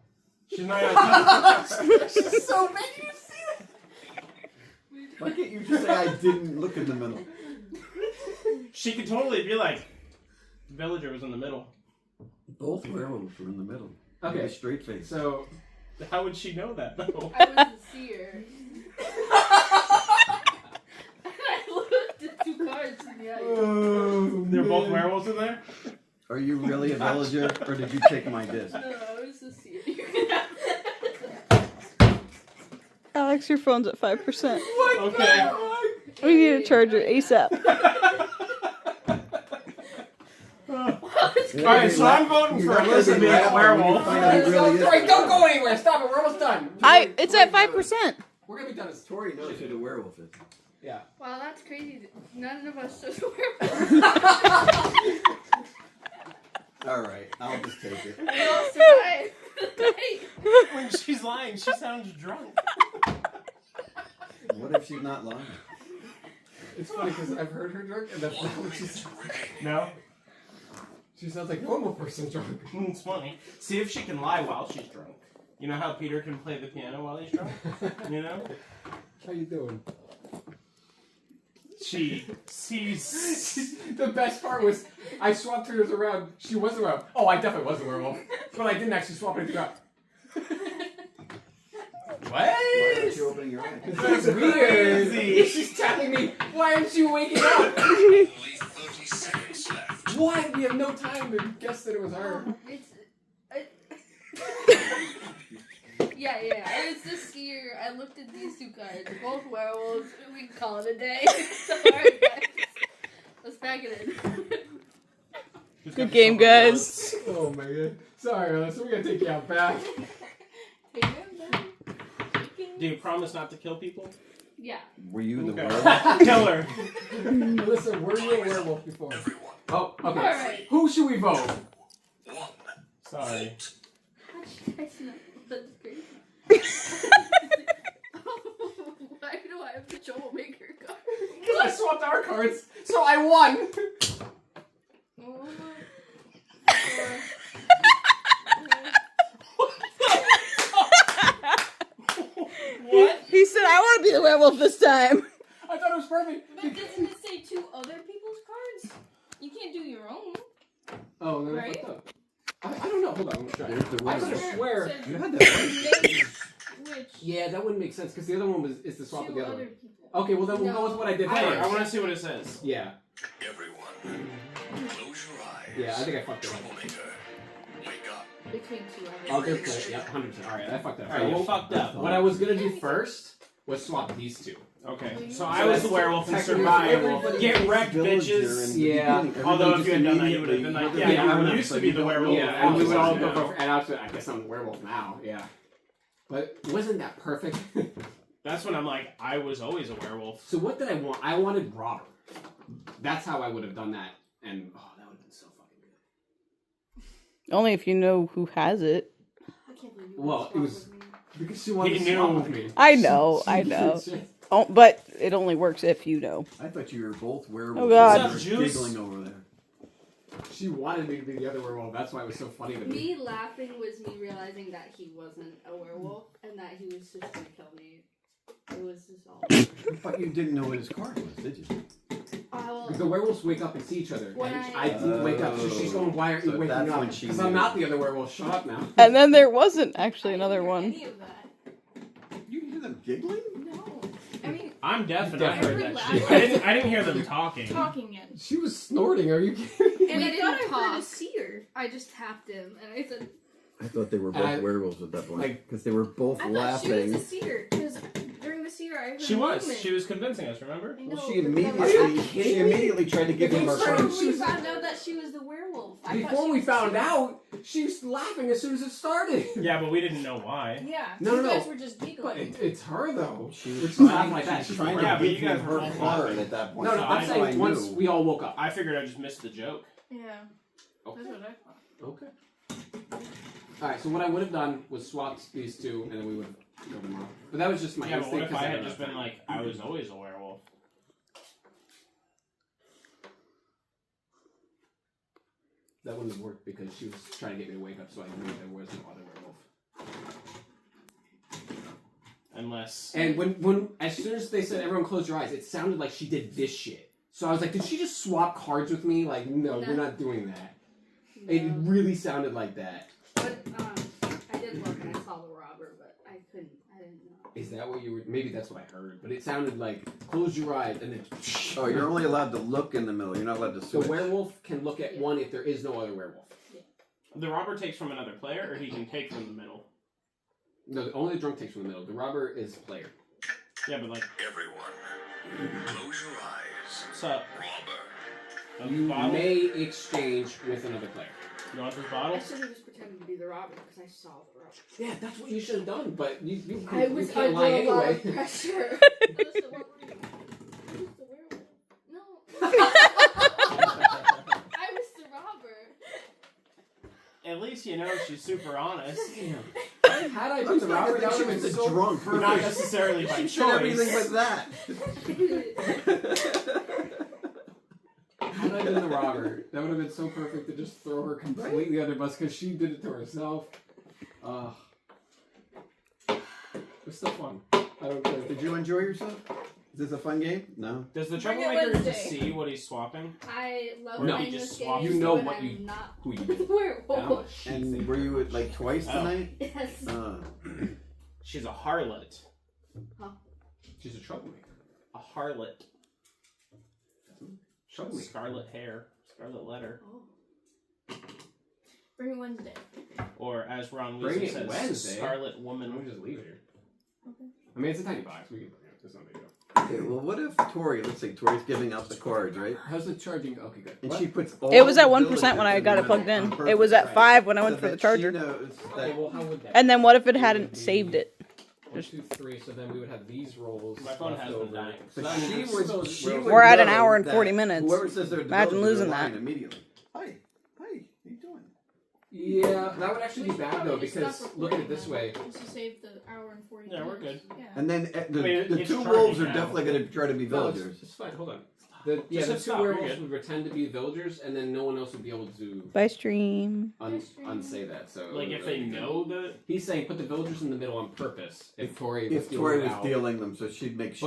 She's not gonna She's so making you see that. Why can't you just say I didn't look in the middle? She could totally be like, the villager was in the middle. Both werewolves were in the middle. Okay. With a straight face. So How would she know that, though? I was the seer. I looked at two cards in the eye. They're both werewolves in there? Are you really a villager or did you take my disc? No, I was the seer. You can have that. Alex, your phone's at 5%. Okay. We need a charger ASAP. Alright, so I'm voting for Alyssa being a werewolf. Tori, don't go anywhere. Stop it. We're almost done. It's at 5%. We're gonna be done as Tori knows who the werewolf is. yeah. Wow, that's crazy. None of us just werewolves. Alright, I'll just take it. We all survived. When she's lying, she sounds drunk. What if she's not lying? It's funny because I've heard her drunk, and that's not what she sounds. No? She sounds like a normal person drunk. It's funny. See if she can lie while she's drunk. You know how Peter can play the piano while he's drunk? You know? How you doing? She sees... The best part was I swapped hers around. She was a werewolf. Oh, I definitely was a werewolf, but I didn't actually swap anything up. Why aren't you opening your eyes? That's weird. She's telling me, why aren't you waking up? Only 30 seconds left. Why? We have no time to guess that it was her. Yeah. I was the seer. I looked at these two cards. Both werewolves. We can call it a day. Alright, guys. Let's pack it in. Good game, guys. Oh my god. Sorry, Alyssa, we gotta take you out back. Take them down. Do you promise not to kill people? Yeah. Were you the Okay. werewolf? Killer. Listen, were you a werewolf before? Everyone, Oh, okay. Alright. Who should we vote? one. Sorry. How'd you guys know? That's great. Why do I have the troublemaker card? Because I swapped our cards, so I won. Oh. What? He said, I want to be the werewolf this time. I thought it was perfect. But doesn't it say 2 other people's cards? You can't do your own. Oh, then Right? I fucked up. I don't know. Hold on, I'm gonna try. There's the I could werewolf. swear. Said You had that right. Which Yeah, that wouldn't make sense because the other one is to swap 2 with the other other one. people. Okay, well then we'll go with what I did Hey, I first. want to see what it says. Yeah, Everyone, close your eyes. yeah, I think I fucked it up. Troublemaker, wake up. Between 2 others. Oh, good play. Yeah, 100%. All right, I fucked up. Alright, you well, fucked up. what I was gonna do first was swap these two. Okay, so So I was the that's werewolf and technically survived. everybody Get wrecked, Villager bitches. in the Yeah. beginning. Although Everybody if you had just done that, you would have been like, immediately- yeah, I you would've used to like, be you the don't werewolf. know. Yeah, and we would all Yeah. go for, and I guess I'm the werewolf now. Yeah, but wasn't that perfect? That's when I'm like, I was always a werewolf. So what did I want? I wanted robber. That's how I would have done that, and oh, that would have been so fucking good. Only if you know who has it. I can't believe you Well, guys it was- swapped with me. Because she wanted He to swap knew. with me. I know, I She know. did shit. Oh, but it only works if you know. I thought you were both werewolves. Oh, God. You What's were up, Juice? giggling over there. She wanted me to be the other werewolf. That's why it was so funny to me. Me laughing was me realizing that he wasn't a werewolf and that he was just gonna kill me. It was just all. But you didn't know what his card was, did you? The werewolves wake up and see each other. When And I- I didn't wake up, so she's going, why aren't you So waking that's up? when she Because I'm knew. not the other werewolf. Shut up now. And then there wasn't actually another one. Any of that. You hear them giggling? No. I mean, I'm deaf and You I heard definitely that shit. laughed. I didn't hear them talking. talking it. She was snorting. Are you kidding? And We I didn't thought I heard talk. a seer. I just tapped him and I said, I thought they were both I- werewolves at that point. like- Because they were both I thought she was laughing. a seer. Because during the seer, I heard She was. movement. She was convincing us, remember? I know, Well, she but then immediately tried to give him her Before card. we found out that she was the werewolf. I thought Before she we was found a seer. out, she was laughing as soon as it started. Yeah, but we didn't know why. Yeah. No, you no, guys no. were just But giggling. it's her though. She Which was is trying, laughing like that. she's She's trying Yeah, to but give you guys him were her both card laughing. at that point. No, no, I'm That's how saying I once knew. we all woke up. I figured I just missed the joke. Yeah. Okay. That's what I thought. Okay. Alright, so what I would have done was swapped these two, and then we would have killed them off. But that was just my Yeah, but what instinct. if 'cause I had don't just know. been like, I was always a werewolf? That wouldn't have worked because she was trying to get me to wake up, so I knew there was no other werewolf. Unless. And when as soon as they said everyone close your eyes, it sounded like she did this shit. So I was like, did she just swap cards with me? Like, no, No. you're not doing that. No. It really sounded like that. But I did look and I saw the robber, but I didn't know. Is that what you were? Maybe that's what I heard. But it sounded like close your eyes and then. Oh, you're only allowed to look in the middle. You're not allowed to The switch. werewolf can look at one if there is no other werewolf. The robber takes from another player, or he can take from the middle? No, only the drunk takes from the middle. The robber is player. Yeah, but like, Everyone, close your eyes. what's up? Robber, Want You this bottle? may exchange with another player. You want this I bottle? should have just pretended to be the robber because I saw the robber. Yeah, that's what you should have done. But you I was can't under lie a lot anyway. of pressure. Melissa, what were you? Who's the werewolf? No. I was the robber. At least you know she's super honest. Damn. Had I been the robber, that would have been the so drunk. But not necessarily by She said everything choice. but that. Had I been the robber, that would have been so perfect to just throw her completely under bus because she did it to herself. It's still fun. I don't care. Did you enjoy yourself? Is this a fun game? No. Does the Bring it troublemaker just Wednesday. see what he's swapping? I love Or playing he just this swaps. game. You know when what I'm you- not Who you the did. I'm a werewolf. shit And thing. were you like twice Oh. tonight? Yes. She's a harlot. She's a troublemaker. A harlot. Troublemaker. Scarlet hair. Scarlet letter. Bring it Wednesday. Or as Ron Bring Weasley it says, Wednesday. Scarlet I'm woman. gonna just leave it here. Okay. I mean, it's a tiny box. We can bring it. It's not a big deal. Okay, well, what if Tori, let's say Tori's giving out the cards, right? How's the charging? Okay, good. And What? she puts all It was at the 1% when I villagers got it the plugged middle in. on purpose, It was at right? 5 when I went So for the that she charger. knows Okay, that well, how would that? And then what if it hadn't saved it? 1, 2, 3. So then we would have these rolls. My phone left has over. been dying. So But that she means would. those She werewolves- would We're at an know hour and that 40 minutes. Whoever says they're Imagine villagers, losing they're that. lying immediately. Hi, how you doing? Yeah, that would actually We be should bad probably though just because stop look at it recording this then, way. Just to save the hour and 40 Yeah, we're minutes. Yeah. And then the I mean, it's two charging wolves are now. definitely going to try to be No, villagers. it's fine. Hold on. The Just the hit two stop, you're werewolves good. would pretend to be villagers, and then no one else would be able to By stream. unsay that. So Like if they know that. he's saying put the villagers in the middle on purpose. If Tori If was Tori dealing it was out. dealing them, so she'd make sure.